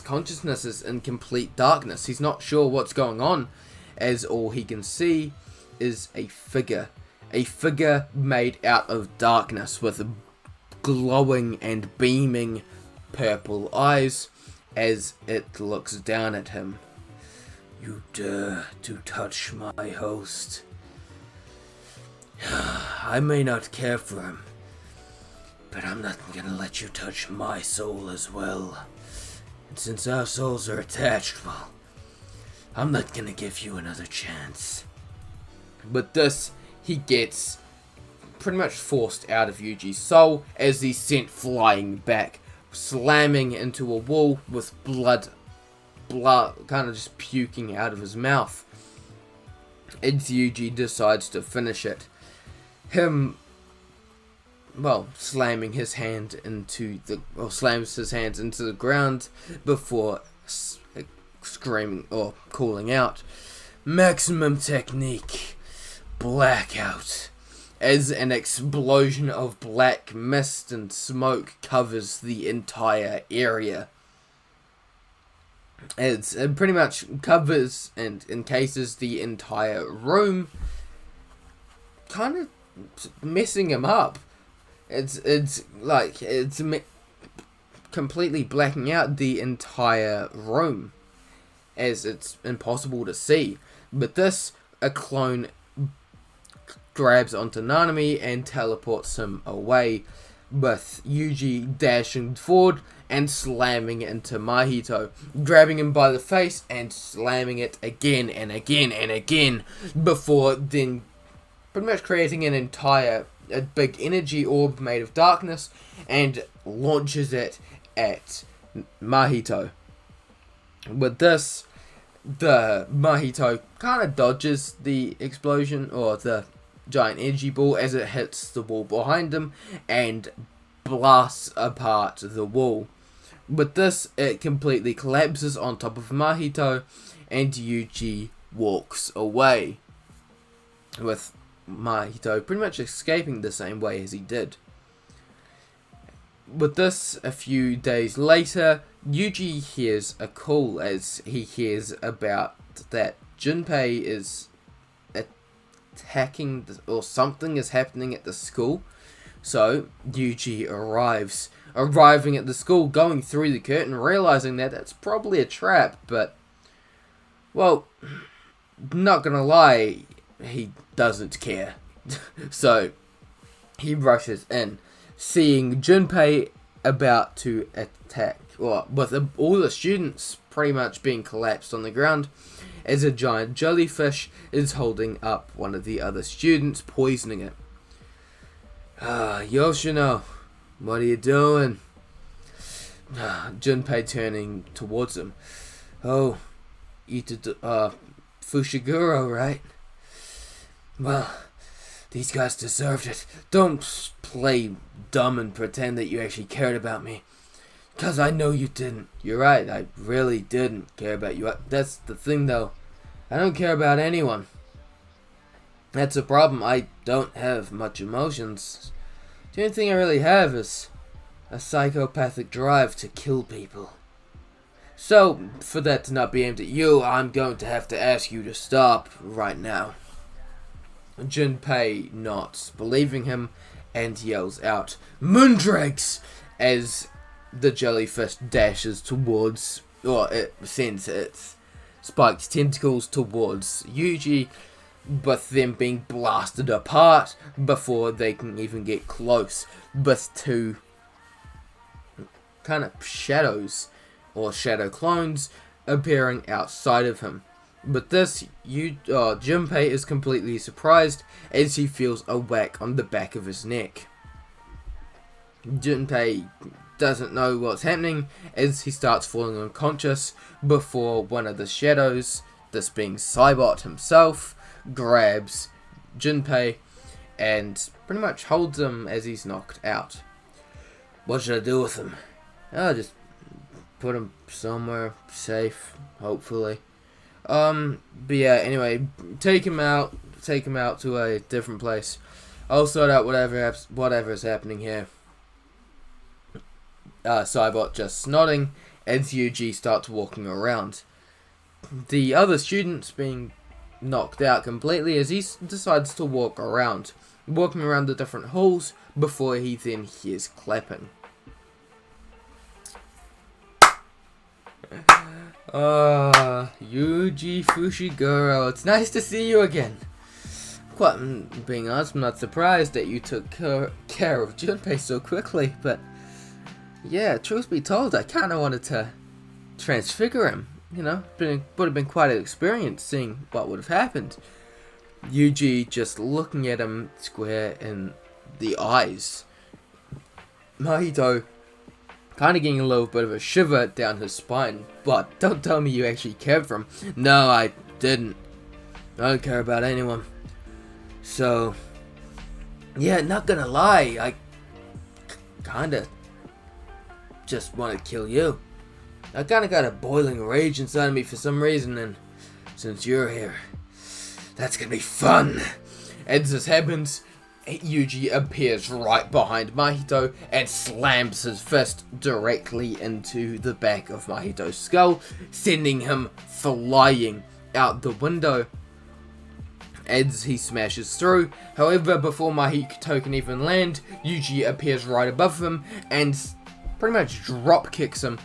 consciousness is in complete darkness. He's not sure what's going on, as all he can see is a figure. A figure made out of darkness with glowing and beaming purple eyes as it looks down at him. "You dare to touch my host? I may not care for him, but I'm not gonna let you touch my soul as well. And since our souls are attached, I'm not gonna give you another chance." But this, he gets pretty much forced out of Yuji's soul as he's sent flying back, slamming into a wall with blood kind of just puking out of his mouth. As Yuji decides to finish it, slams his hands into the ground before screaming or calling out, "Maximum technique, blackout," as an explosion of black mist and smoke covers the entire area. It pretty much covers and encases the entire room, kind of messing him up. It's completely blacking out the entire room. as it's impossible to see. But this, a clone grabs onto Nanami and teleports him away, with Yuji dashing forward and slamming into Mahito, grabbing him by the face and slamming it again and again and again, before then pretty much creating a big energy orb made of darkness, and launches it at Mahito. With this, the Mahito kind of dodges the explosion, or the giant energy ball, as it hits the wall behind him and blasts apart the wall. With this, it completely collapses on top of Mahito, and Yuji walks away, with Mahito pretty much escaping the same way as he did. With this, a few days later, Yuji hears a call, as he hears about that Junpei is attacking, or something is happening at the school. So Yuji arriving at the school, going through the curtain, realizing that it's probably a trap, but, well, not gonna lie, he doesn't care. So he rushes in, seeing Junpei about to attack, with all the students pretty much being collapsed on the ground, as a giant jellyfish is holding up one of the other students, poisoning it. Yoshino, what are you doing? Junpei turning towards him. Oh, Fushiguro, right? Well, these guys deserved it. Don't play dumb and pretend that you actually cared about me, 'cause I know you didn't. You're right, I really didn't care about you. That's the thing, though. I don't care about anyone. That's a problem. I don't have much emotions. The only thing I really have is a psychopathic drive to kill people. So, for that to not be aimed at you, I'm going to have to ask you to stop right now. Junpei not believing him and yells out, "Moondrakes!" as the jellyfish dashes towards, or it sends its spiked tentacles towards Yuji, with them being blasted apart before they can even get close, with two kind of shadows, or shadow clones, appearing outside of him. But this, Junpei is completely surprised as he feels a whack on the back of his neck. Junpei doesn't know what's happening as he starts falling unconscious before one of the shadows, this being Saibot himself, grabs Junpei and pretty much holds him as he's knocked out. What should I do with him? I'll just put him somewhere safe, hopefully. But yeah, anyway, take him out to a different place. I'll sort out whatever is happening here. Saibot just nodding as Yuji starts walking around. The other students being knocked out completely as he decides to walking around the different halls before he then hears clapping. Yuji Fushiguro, it's nice to see you again. Quite being honest, I'm not surprised that you took care of Junpei so quickly, but yeah, truth be told, I kind of wanted to transfigure him. You know, would have been quite an experience seeing what would have happened. Yuji just looking at him square in the eyes. Mahito kind of getting a little bit of a shiver down his spine. But don't tell me you actually cared for him. No, I didn't. I don't care about anyone. So, yeah, not gonna lie, I kinda just want to kill you. I kinda got a boiling rage inside of me for some reason, and since you're here, that's gonna be fun. As this happens, Yuji appears right behind Mahito and slams his fist directly into the back of Mahito's skull, sending him flying out the window as he smashes through. However, before Mahito can even land, Yuji appears right above him and pretty much drop kicks him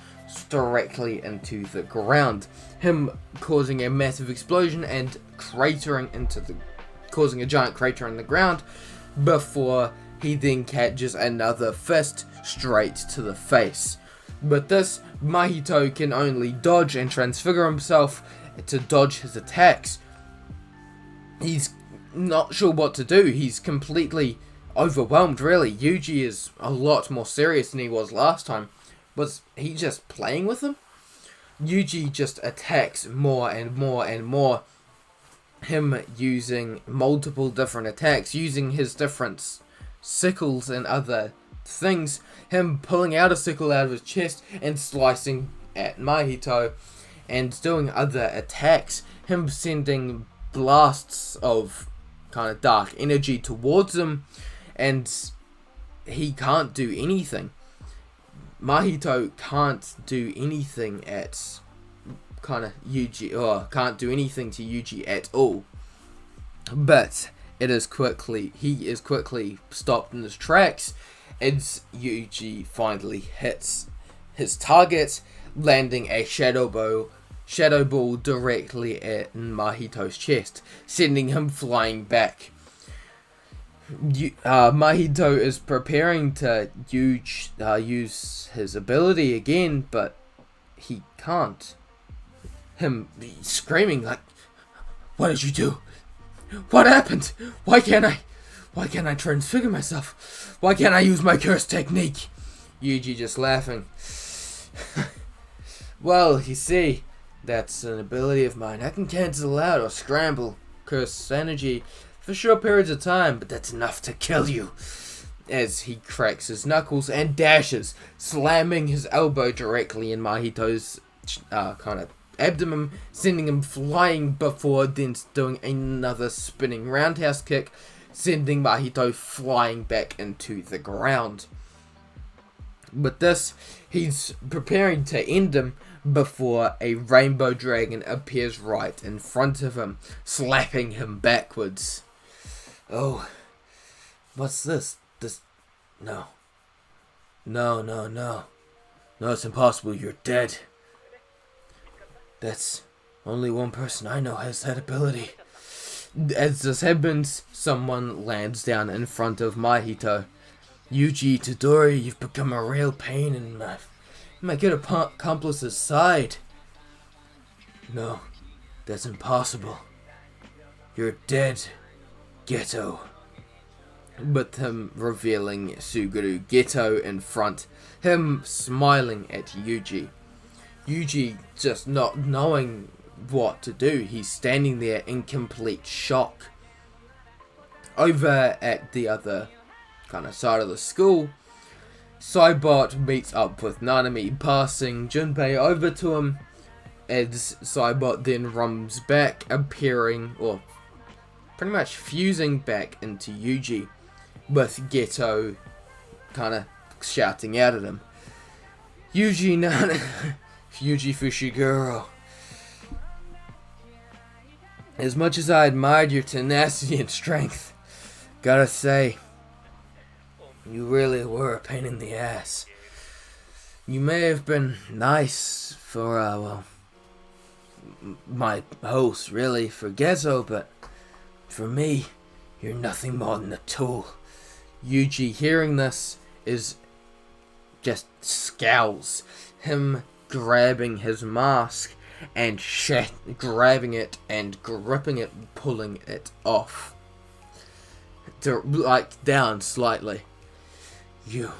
directly into the ground, him causing a massive explosion and causing a giant crater in the ground, before he then catches another fist straight to the face. But this, Mahito can only dodge and transfigure himself to dodge his attacks. He's not sure what to do. He's completely overwhelmed, really. Yuji is a lot more serious than he was last time. Was he just playing with him? Yuji just attacks more and more and more. Him using multiple different attacks, using his different sickles and other things. Him pulling out a sickle out of his chest and slicing at Mahito and doing other attacks. Him sending blasts of kind of dark energy towards him, and he can't do anything. Mahito can't do anything at kind of Yuji, or can't do anything to Yuji at all. But he is quickly stopped in his tracks as Yuji finally hits his target, landing a shadow ball directly at Mahito's chest, sending him flying back. Mahito is preparing to use his ability again, but he can't. Him screaming like, "What did you do? What happened? Why can't I transfigure myself? Why can't I use my curse technique?" Yuji just laughing. "Well, you see, that's an ability of mine. I can cancel out or scramble curse energy for short periods of time, but that's enough to kill you." As he cracks his knuckles and dashes, slamming his elbow directly in Mahito's kind of abdomen, sending him flying before then doing another spinning roundhouse kick, sending Mahito flying back into the ground. With this, he's preparing to end him before a rainbow dragon appears right in front of him, slapping him backwards. "Oh, what's this? No, it's impossible, you're dead. That's only one person I know has that ability." As this happens, someone lands down in front of Mahito. "Yuji Itadori, you've become a real pain in my good accomplice's side." "No, that's impossible. You're dead, Geto." With him revealing Suguru Geto in front, him smiling at Yuji. Yuji just not knowing what to do. He's standing there in complete shock. Over at the other kind of side of the school, Saibot meets up with Nanami, passing Junpei over to him, as Saibot then runs back, appearing, or pretty much fusing back into Yuji, with Geto kind of shouting out at him, "Yuji Yuji Fushiguro, as much as I admired your tenacity and strength, gotta say, you really were a pain in the ass. You may have been nice for, my host, really, for Gezo, but for me, you're nothing more than a tool." Yuji, hearing this, is just scowls. Him grabbing his mask and grabbing it and gripping it, pulling it off, down slightly. You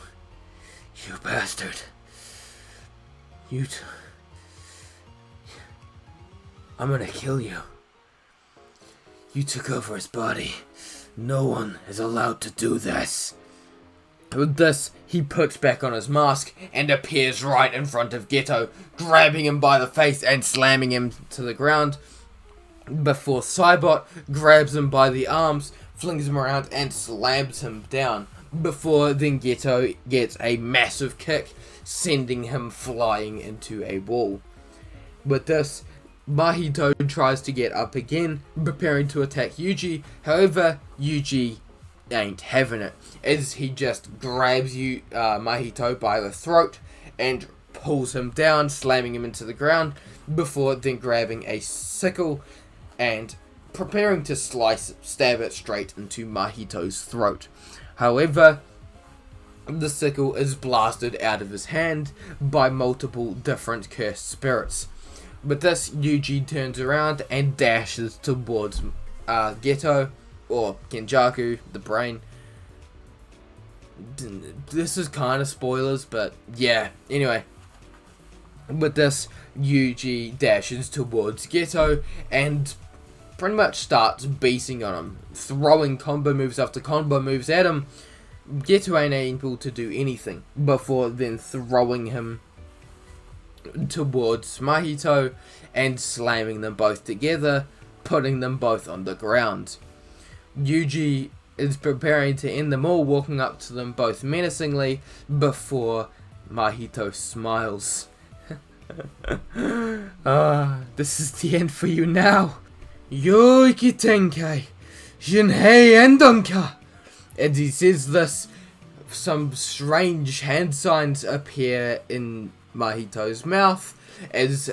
bastard. I'm gonna kill you. You took over his body. No one is allowed to do this." With this, he puts back on his mask and appears right in front of Geto, grabbing him by the face and slamming him to the ground, before Saibot grabs him by the arms, flings him around and slams him down, before then Geto gets a massive kick, sending him flying into a wall. With this, Mahito tries to get up again, preparing to attack Yuji. However, Yuji ain't having it, as he just grabs Mahito by the throat and pulls him down, slamming him into the ground, before then grabbing a sickle and preparing to stab it straight into Mahito's throat. However, the sickle is blasted out of his hand by multiple different cursed spirits. With this, Yuji turns around and dashes towards Geto, or Kenjaku, the brain. This is kind of spoilers, but yeah. Anyway, with this, Yuji dashes towards Geto and pretty much starts beating on him, throwing combo moves after combo moves at him. Geto ain't able to do anything before then throwing him towards Mahito and slamming them both together, putting them both on the ground. Yuji is preparing to end them all, walking up to them both menacingly before Mahito smiles. This is the end for you now. Yoiki Tenkai, Shinhei Endonka. And he says this, some strange hand signs appear in Mahito's mouth as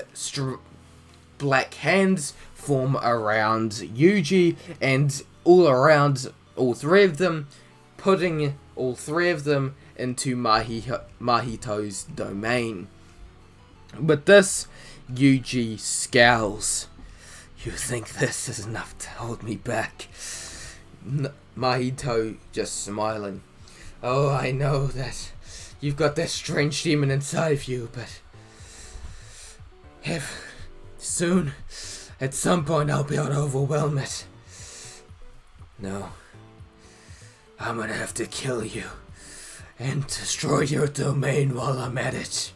black hands form around Yuji and all around all three of them, putting all three of them into Mahito's domain. With this, Yuji scowls. You think this is enough to hold me back? Mahito just smiling. Oh, I know that you've got that strange demon inside of you, but soon, at some point, I'll be able to overwhelm it. No, I'm gonna have to kill you and destroy your domain while I'm at it.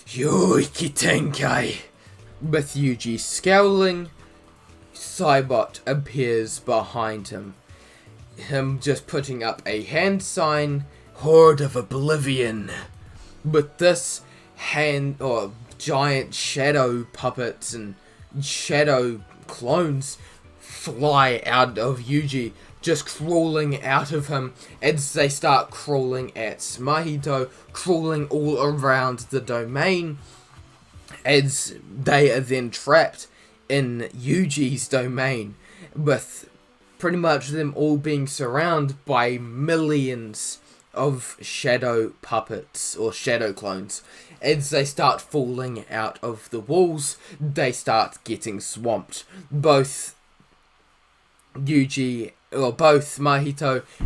Yoiki Tenkai. With Yuji scowling, Saibot appears behind him. Him just putting up a hand sign, Horde of Oblivion. With this hand, or giant shadow puppets and shadow clones fly out of Yuji, just crawling out of him as they start crawling at Mahito, crawling all around the domain, as they are then trapped in Yuji's domain, with pretty much them all being surrounded by millions of shadow puppets or shadow clones. As they start falling out of the walls, they start getting swamped. Both Mahito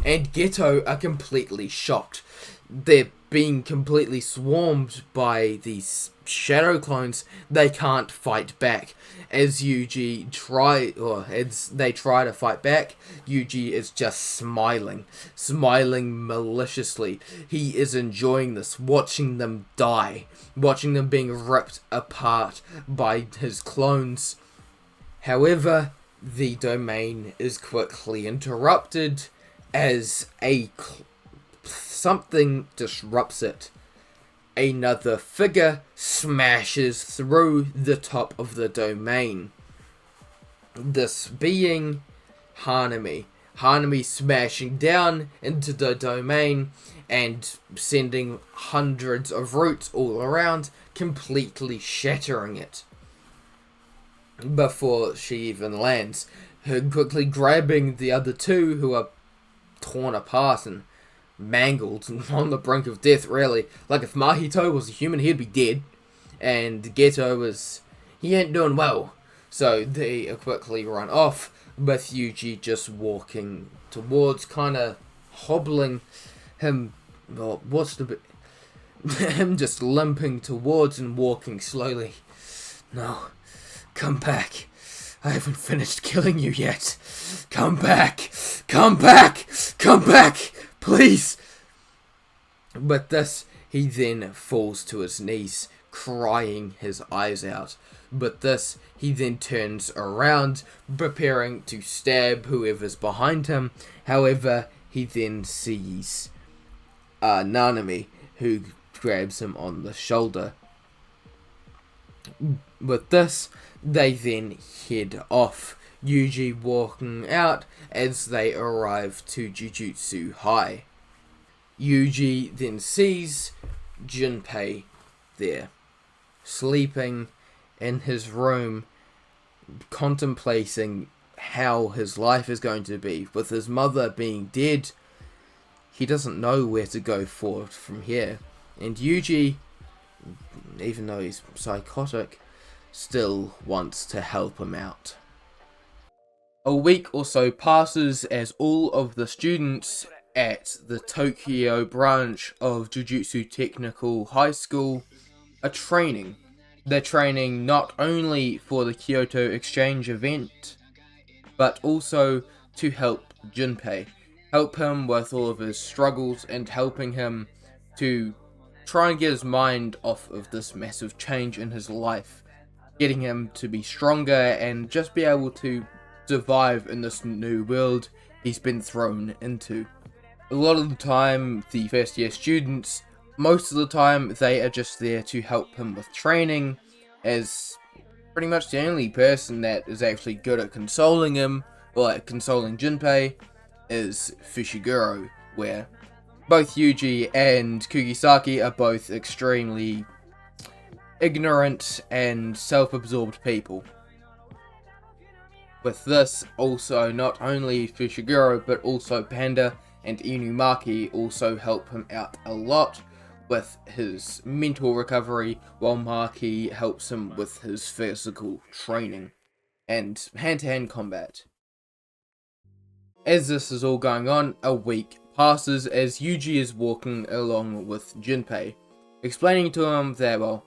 and Geto are completely shocked. They're being completely swarmed by these shadow clones. They can't fight back. As they try to fight back, Yuji is just smiling maliciously. He is enjoying this, watching them die, watching them being ripped apart by his clones. However, the domain is quickly interrupted as something disrupts it. Another figure smashes through the top of the domain. This being Hanami. Hanami smashing down into the domain and sending hundreds of roots all around, completely shattering it. Before she even lands, her quickly grabbing the other two, who are torn apart and mangled and on the brink of death, really. Like, if Mahito was a human, he'd be dead. And Geto he ain't doing well. So they quickly run off, with Yuji just walking towards, kind of hobbling him. Well, him just limping towards and walking slowly. No, come back. I haven't finished killing you yet. Come back. Come back. Come back. Please. With this, he then falls to his knees, crying his eyes out. But this, he then turns around, preparing to stab whoever's behind him. However, he then sees Nanami, who grabs him on the shoulder. With this, they then head off, Yuji walking out as they arrive to Jujutsu High. Yuji then sees Junpei there, sleeping in his room, contemplating how his life is going to be. With his mother being dead, he doesn't know where to go forward from here. And Yuji, even though he's psychotic, still wants to help him out. A week or so passes as all of the students at the Tokyo branch of Jujutsu Technical High School are training. They're training not only for the Kyoto Exchange event, but also to help Junpei. Help him with all of his struggles and helping him to try and get his mind off of this massive change in his life. Getting him to be stronger and just be able to survive in this new world he's been thrown into. A lot of the time, the first year students, most of the time, they are just there to help him with training, as pretty much the only person that is actually good at consoling him, or at consoling Junpei, is Fushiguro, where both Yuji and Kugisaki are both extremely ignorant and self-absorbed people. With this, also not only Fushiguro but also Panda and Inumaki also help him out a lot with his mental recovery, while Maki helps him with his physical training and hand-to-hand combat. As this is all going on, a week passes as Yuji is walking along with Junpei, explaining to him that, well,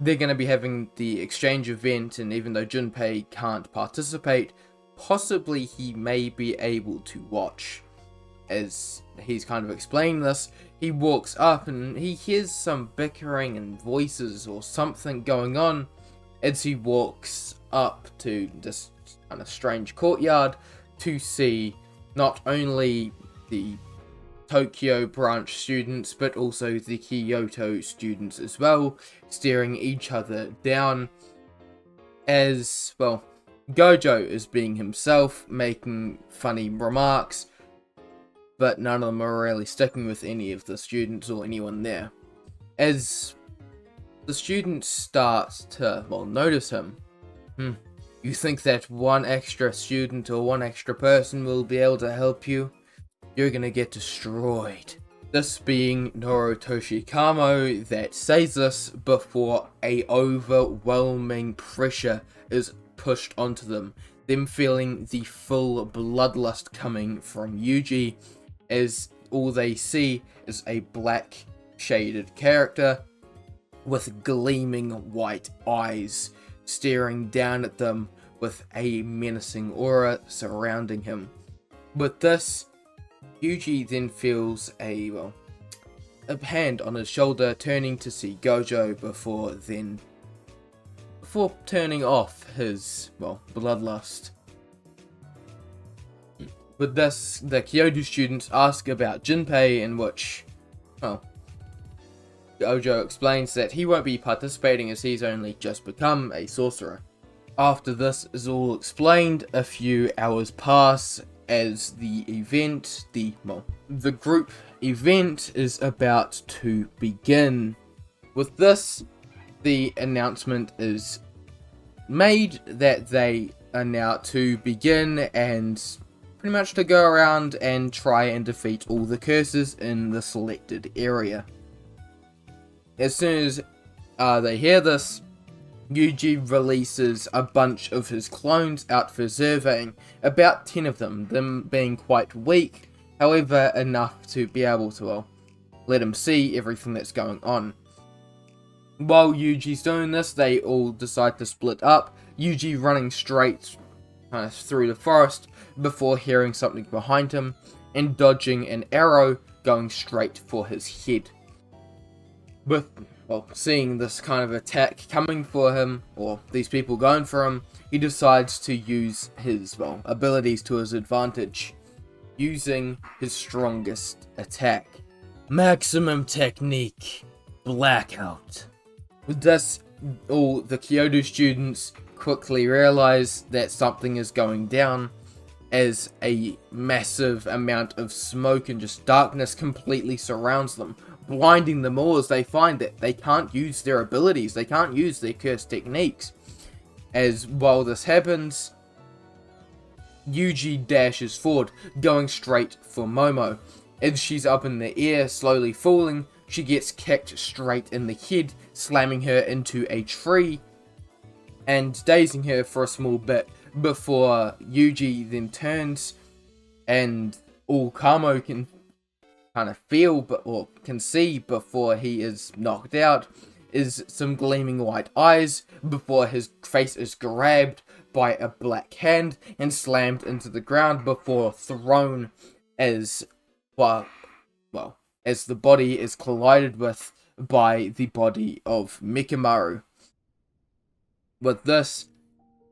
they're going to be having the exchange event, and even though Junpei can't participate, possibly he may be able to watch. As he's kind of explaining this, he walks up and he hears some bickering and voices or something going on as he walks up to this kind of strange courtyard to see not only the Tokyo branch students but also the Kyoto students as well, staring each other down as, well, Gojo is being himself, making funny remarks, but none of them are really sticking with any of the students or anyone there. As the students start to, well, notice him, you think that one extra student or one extra person will be able to help you? You're gonna get destroyed. This being Norotoshi Kamo that says this before a overwhelming pressure is pushed onto them. Them feeling the full bloodlust coming from Yuji, as all they see is a black shaded character with gleaming white eyes staring down at them with a menacing aura surrounding him. With this, Yuji then feels a hand on his shoulder, turning to see Gojo before turning off his, bloodlust. With this, the Kyoto students ask about Junpei, in which, Gojo explains that he won't be participating as he's only just become a sorcerer. After this is all explained, a few hours pass as the event, the group event is about to begin. With this, the announcement is made that they are now to begin and pretty much to go around and try and defeat all the curses in the selected area. As soon as they hear this, Yuji releases a bunch of his clones out for surveying, about 10 of them being quite weak, however enough to be able to, let him see everything that's going on. While Yuji's doing this, they all decide to split up, Yuji running straight through the forest before hearing something behind him and dodging an arrow going straight for his head. With, seeing this kind of attack coming for him, or these people going for him, he decides to use his, abilities to his advantage, using his strongest attack. Maximum Technique, Blackout. With this, all the Kyoto students quickly realize that something is going down, as a massive amount of smoke and just darkness completely surrounds them, blinding them all as they find that they can't use their abilities, they can't use their curse techniques. As while this happens, Yuji dashes forward, going straight for Momo. As she's up in the air, slowly falling, she gets kicked straight in the head, slamming her into a tree and dazing her for a small bit before Yuji then turns, and all Kamo can kind of feel or can see before he is knocked out is some gleaming white eyes before his face is grabbed by a black hand and slammed into the ground before thrown as as the body is collided with by the body of Mikomaru. With this,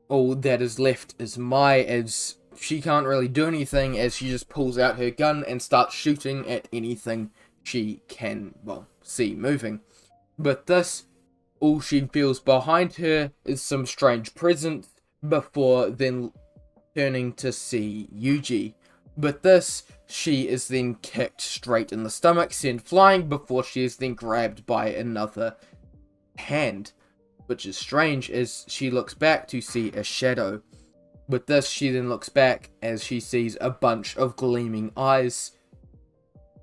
all that is left is Mai, as she can't really do anything, as she just pulls out her gun and starts shooting at anything she can, see moving. With this, all she feels behind her is some strange presence before then turning to see Yuji. With this, she is then kicked straight in the stomach, sent flying before she is then grabbed by another hand, which is strange as she looks back to see a shadow. With this, she then looks back as she sees a bunch of gleaming eyes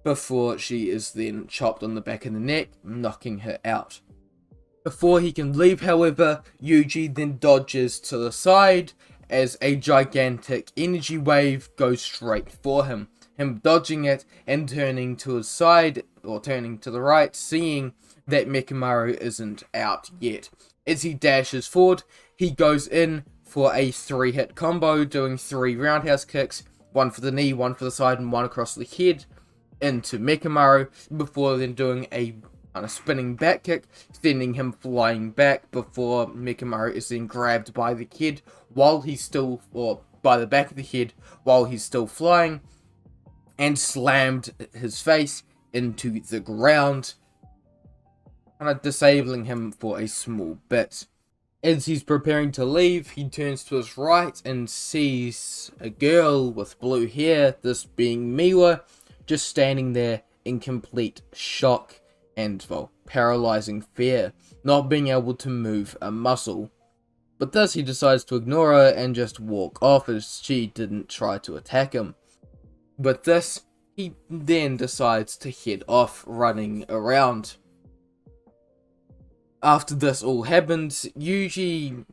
before she is then chopped on the back of the neck, knocking her out. Before he can leave, however, Yuji then dodges to the side as a gigantic energy wave goes straight for him. Him dodging it and turning to his side, or turning to the right, seeing that Mikomaru isn't out yet. As he dashes forward, he goes in for a 3-hit combo, doing 3 roundhouse kicks, one for the knee, one for the side, and one across the head, into Mikomaru, before then doing a kind of spinning back kick, sending him flying back before Mikomaru is then grabbed by the head while he's still, or by the back of the head while he's still flying, and slammed his face into the ground, kind of disabling him for a small bit. As he's preparing to leave, he turns to his right and sees a girl with blue hair, this being Miwa, just standing there in complete shock and, paralyzing fear, not being able to move a muscle. But thus he decides to ignore her and just walk off, as she didn't try to attack him. But this, he then decides to head off, running around. After this all happens, Yuji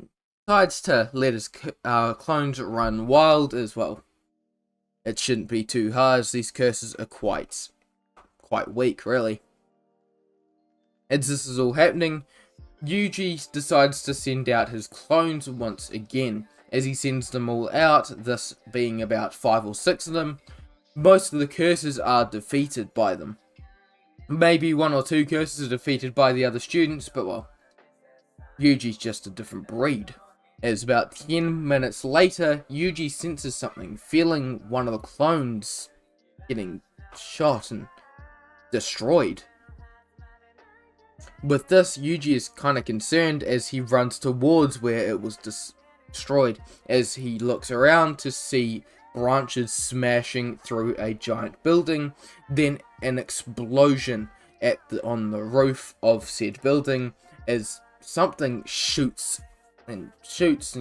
decides to let his clones run wild as well. It shouldn't be too hard, as these curses are quite weak, really. As this is all happening, Yuji decides to send out his clones once again. As he sends them all out, this being about 5 or 6 of them, most of the curses are defeated by them. Maybe 1 or 2 curses are defeated by the other students, but Yuji's just a different breed. As about 10 minutes later, Yuji senses something, feeling one of the clones getting shot and destroyed. With this, Yuji is kind of concerned as he runs towards where it was destroyed, as he looks around to see branches smashing through a giant building, then an explosion on the roof of said building as something shoots and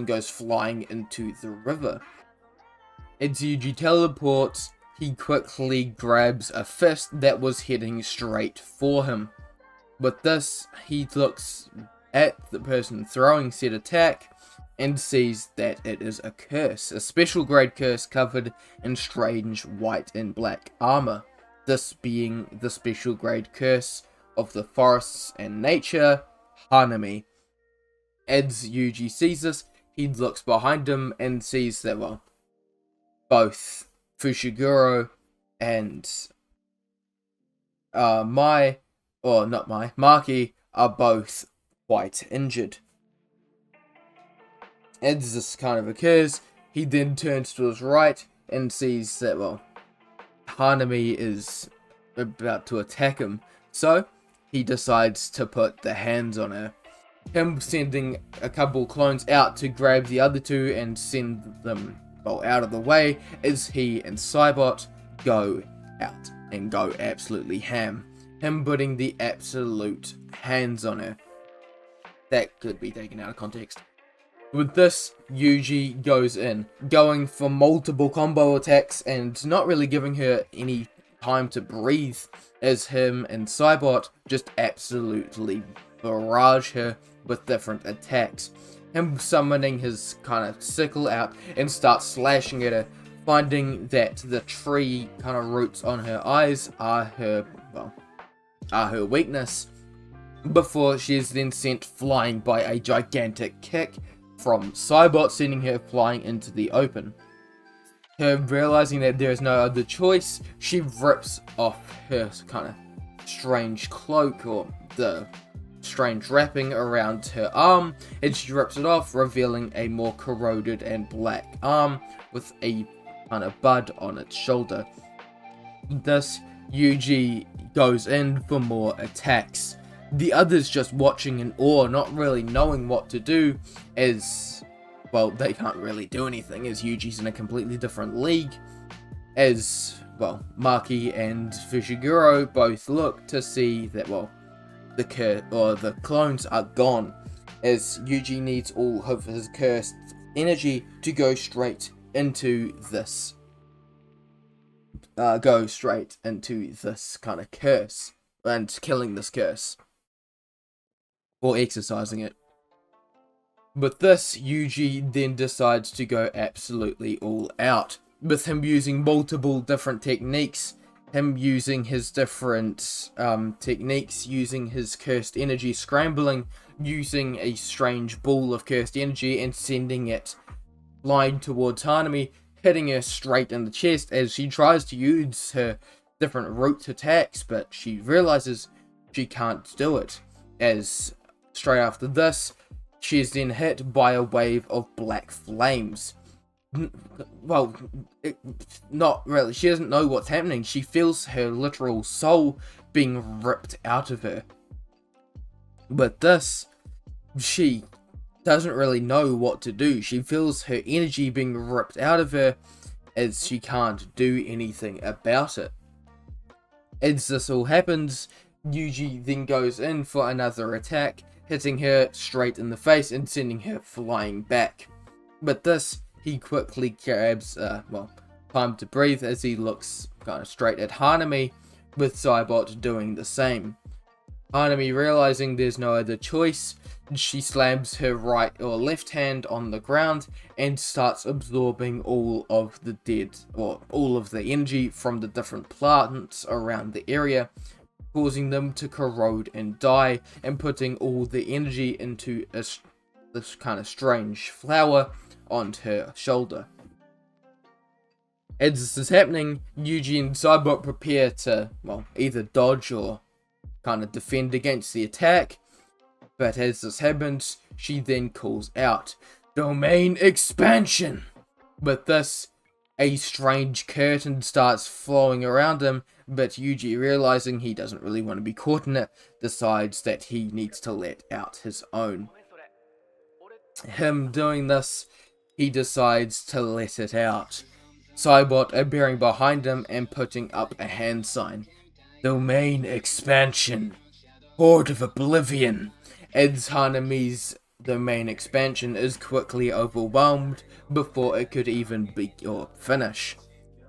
goes flying into the river. As Yuji teleports, he quickly grabs a fist that was heading straight for him. With this, he looks at the person throwing said attack and sees that it is a curse, a special grade curse covered in strange white and black armor. This being the special grade curse of the forests and nature, Hanami. As Yuji sees this, he looks behind him and sees that, both Fushiguro and Maki are both quite injured. As this kind of occurs, he then turns to his right and sees that, Hanami is about to attack him, so he decides to put the hands on her. Him sending a couple clones out to grab the other 2 and send them, out of the way, as he and Saibot go out and go absolutely ham. him putting the absolute hands on her. That could be taken out of context. With this, Yuji goes in, going for multiple combo attacks and not really giving her any time to breathe, as him and Saibot just absolutely barrage her with different attacks. Him summoning his kind of sickle out and start slashing at her, finding that the tree kind of roots on her eyes are her weakness, before she is then sent flying by a gigantic kick from Saibot, sending her flying into the open. Her realizing that there is no other choice, she rips off her kind of strange cloak, or the strange wrapping around her arm, and she rips it off, revealing a more corroded and black arm with a kind of bud on its shoulder. Thus, Yuji goes in for more attacks. The others just watching in awe, not really knowing what to do, as, well, they can't really do anything, as Yuji's in a completely different league, as, well, Maki and Fushiguro both look to see that, well, the clones are gone, as Yuji needs all of his cursed energy to go straight into this kind of curse, and killing this curse. Or exercising it. With this, Yuji then decides to go absolutely all out, with him using multiple different techniques, him using his different techniques, using his cursed energy, scrambling, using a strange ball of cursed energy and sending it flying towards Hanami, hitting her straight in the chest as she tries to use her different route attacks, but she realizes she can't do it, as straight after this, she is then hit by a wave of black flames. Well, not really. She doesn't know what's happening. She feels her literal soul being ripped out of her. But this, she doesn't really know what to do. She feels her energy being ripped out of her, as she can't do anything about it. As this all happens, Yuji then goes in for another attack, hitting her straight in the face and sending her flying back. But this, he quickly grabs, time to breathe, as he looks kind of straight at Hanami, with Saibot doing the same. Hanami, realizing there's no other choice, she slams her right or left hand on the ground and starts absorbing all of the energy from the different plants around the area, causing them to corrode and die, and putting all the energy into this kind of strange flower on her shoulder. As this is happening, Yuji and Saibot prepare to, either dodge or kind of defend against the attack, but as this happens, she then calls out, "Domain expansion!" With this, a strange curtain starts flowing around him, but Yuji, realizing he doesn't really want to be caught in it, decides that he needs to let out his own. Him doing this, he decides to let it out. Saibot appearing behind him and putting up a hand sign. "Domain expansion. Horde of Oblivion." As Hanami's domain expansion is quickly overwhelmed before it could even finish.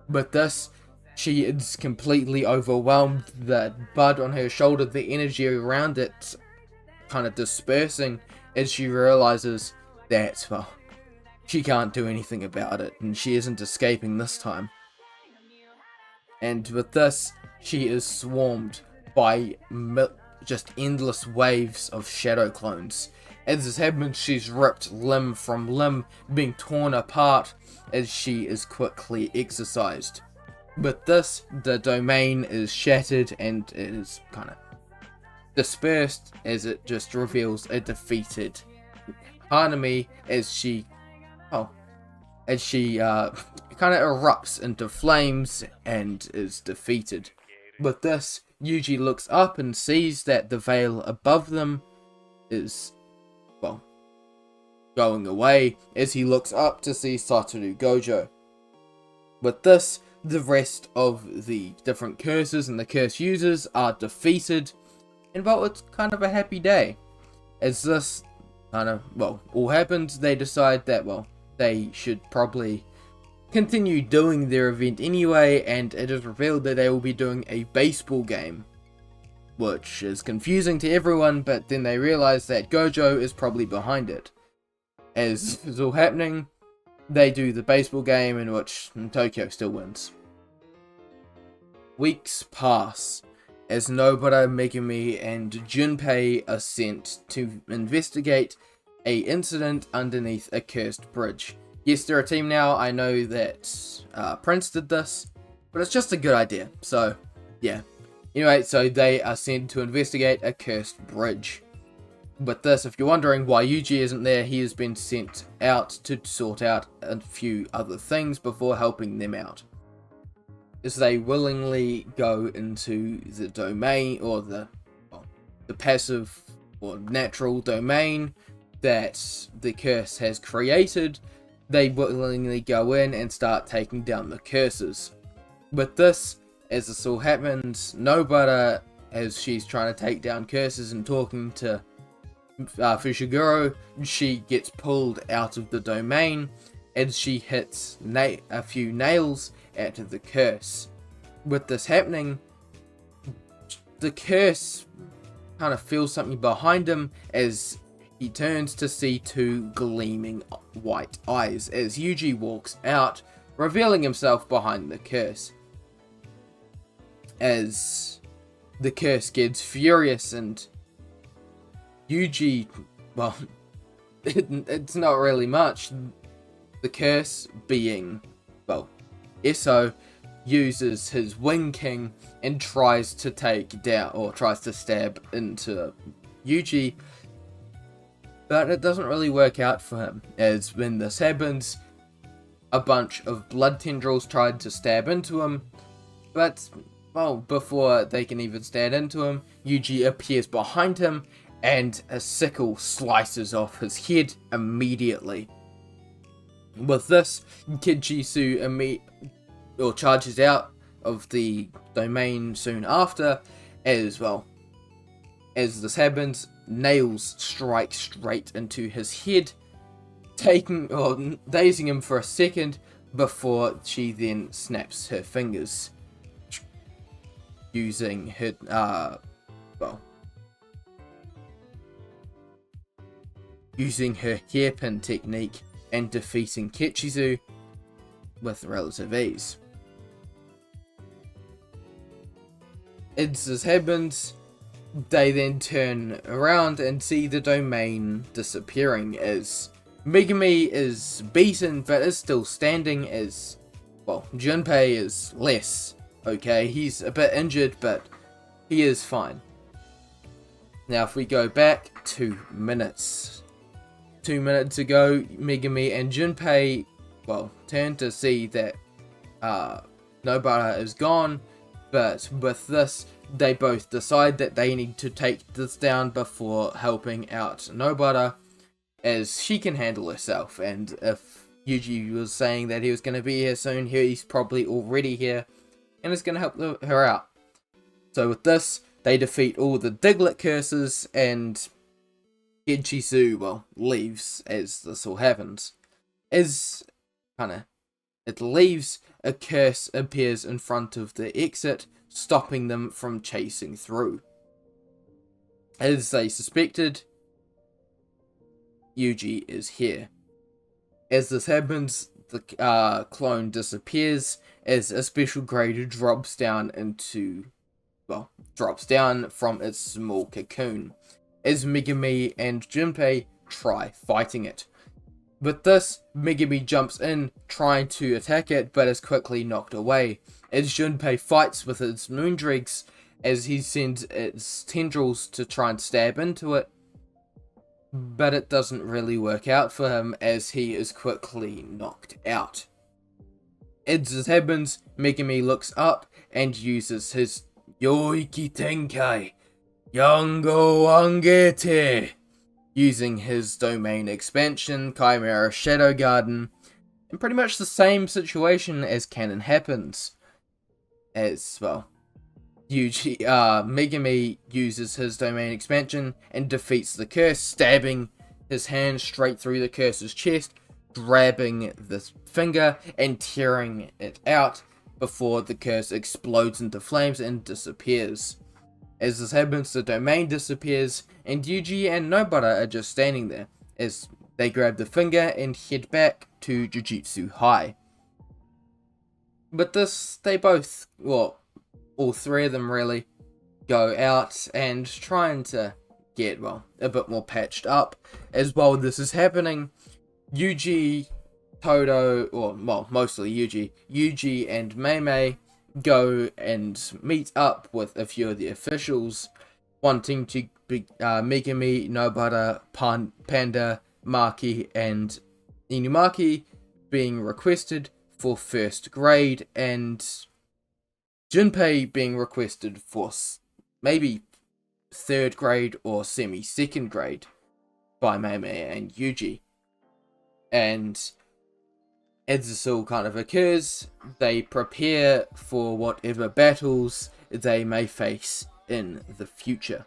But this, she is completely overwhelmed, the bud on her shoulder, the energy around it kind of dispersing, as she realizes that, she can't do anything about it, and she isn't escaping this time. And with this, she is swarmed by just endless waves of shadow clones. As this happens, she's ripped limb from limb, being torn apart as she is quickly exorcised. With this, the domain is shattered and it is kind of dispersed, as it just reveals a defeated Hanami, as she kind of erupts into flames and is defeated. With this, Yuji looks up and sees that the veil above them is, going away, as he looks up to see Satoru Gojo. With this, the rest of the different curses and the curse users are defeated, and well, it's kind of a happy day. As this kind of, well, all happens, they decide that, well, they should probably continue doing their event anyway, and it is revealed that they will be doing a baseball game, which is confusing to everyone, but then they realize that Gojo is probably behind it. As is all happening, they do the baseball game in which Tokyo still wins. Weeks pass as Nobara, Megumi, and Junpei are sent to investigate a incident underneath a cursed bridge. Yes, they're a team now. I know that Prince did this, but it's just a good idea. So, yeah. Anyway, so they are sent to investigate a cursed bridge. With this, if you're wondering why Yuji isn't there, he has been sent out to sort out a few other things before helping them out. As they willingly go into the domain, or the passive or natural domain that the curse has created, they willingly go in and start taking down the curses. With this, as this all happens, Nobara, as she's trying to take down curses and talking to Fushiguro, she gets pulled out of the domain as she hits a few nails at the curse. With this happening, the curse kind of feels something behind him as he turns to see two gleaming white eyes as Yuji walks out, revealing himself behind the curse. As the curse gets furious and Yuji, well, it's not really much. The curse being, well, Eso uses his Wing King and tries to take down, or tries to stab into Yuji, but it doesn't really work out for him, as when this happens, a bunch of blood tendrils tried to stab into him, but, well, before they can even stab into him, Yuji appears behind him, and a sickle slices off his head immediately. With this, Kijitsu charges out of the domain soon after, as well. As this happens, nails strike straight into his head, dazing him for a second before she then snaps her fingers, using her using her hairpin technique and defeating Ketchizu with relative ease. As this happens, they then turn around and see the domain disappearing as Megumi is beaten but is still standing, as, well, Junpei is less okay. He's a bit injured, but he is fine. Now if we go back 2 minutes. 2 minutes ago, Megumi and Junpei, well, turn to see that Nobara is gone, but with this, they both decide that they need to take this down before helping out Nobara, as she can handle herself, and if Yuji was saying that he was going to be here soon, he's probably already here, and is going to help her out. So with this, they defeat all the Diglett curses, and Kijitsu, well, leaves as this all happens. As it leaves, a curse appears in front of the exit, stopping them from chasing through. As they suspected, Yuji is here. As this happens, the clone disappears as a special grader drops down from its small cocoon, as Megumi and Junpei try fighting it. With this, Megumi jumps in, trying to attack it, but is quickly knocked away, as Junpei fights with its moondregs, as he sends its tendrils to try and stab into it, but it doesn't really work out for him, as he is quickly knocked out. As this happens, Megumi looks up and uses his Yoiki Tenkai, Yango Angete, using his domain expansion, Chimera Shadow Garden, And pretty much the same situation as canon happens. As, well, Megami uses his domain expansion and defeats the curse, stabbing his hand straight through the curse's chest, grabbing the finger and tearing it out before the curse explodes into flames and disappears. As this happens, the domain disappears, and Yuji and Nobara are just standing there as they grab the finger and head back to Jujutsu High. But they both, well, all three of them really, go out and trying to get, well, a bit more patched up. As while this is happening, Yuji, Todo, or, well, mostly Yuji and Mei go and meet up with a few of the officials, wanting to be Megami, Nobara, Panda, Maki, and Inumaki being requested for first grade, and Junpei being requested for maybe third grade or semi-second grade by Mei and Yuji. And as this all kind of occurs, they prepare for whatever battles they may face in the future.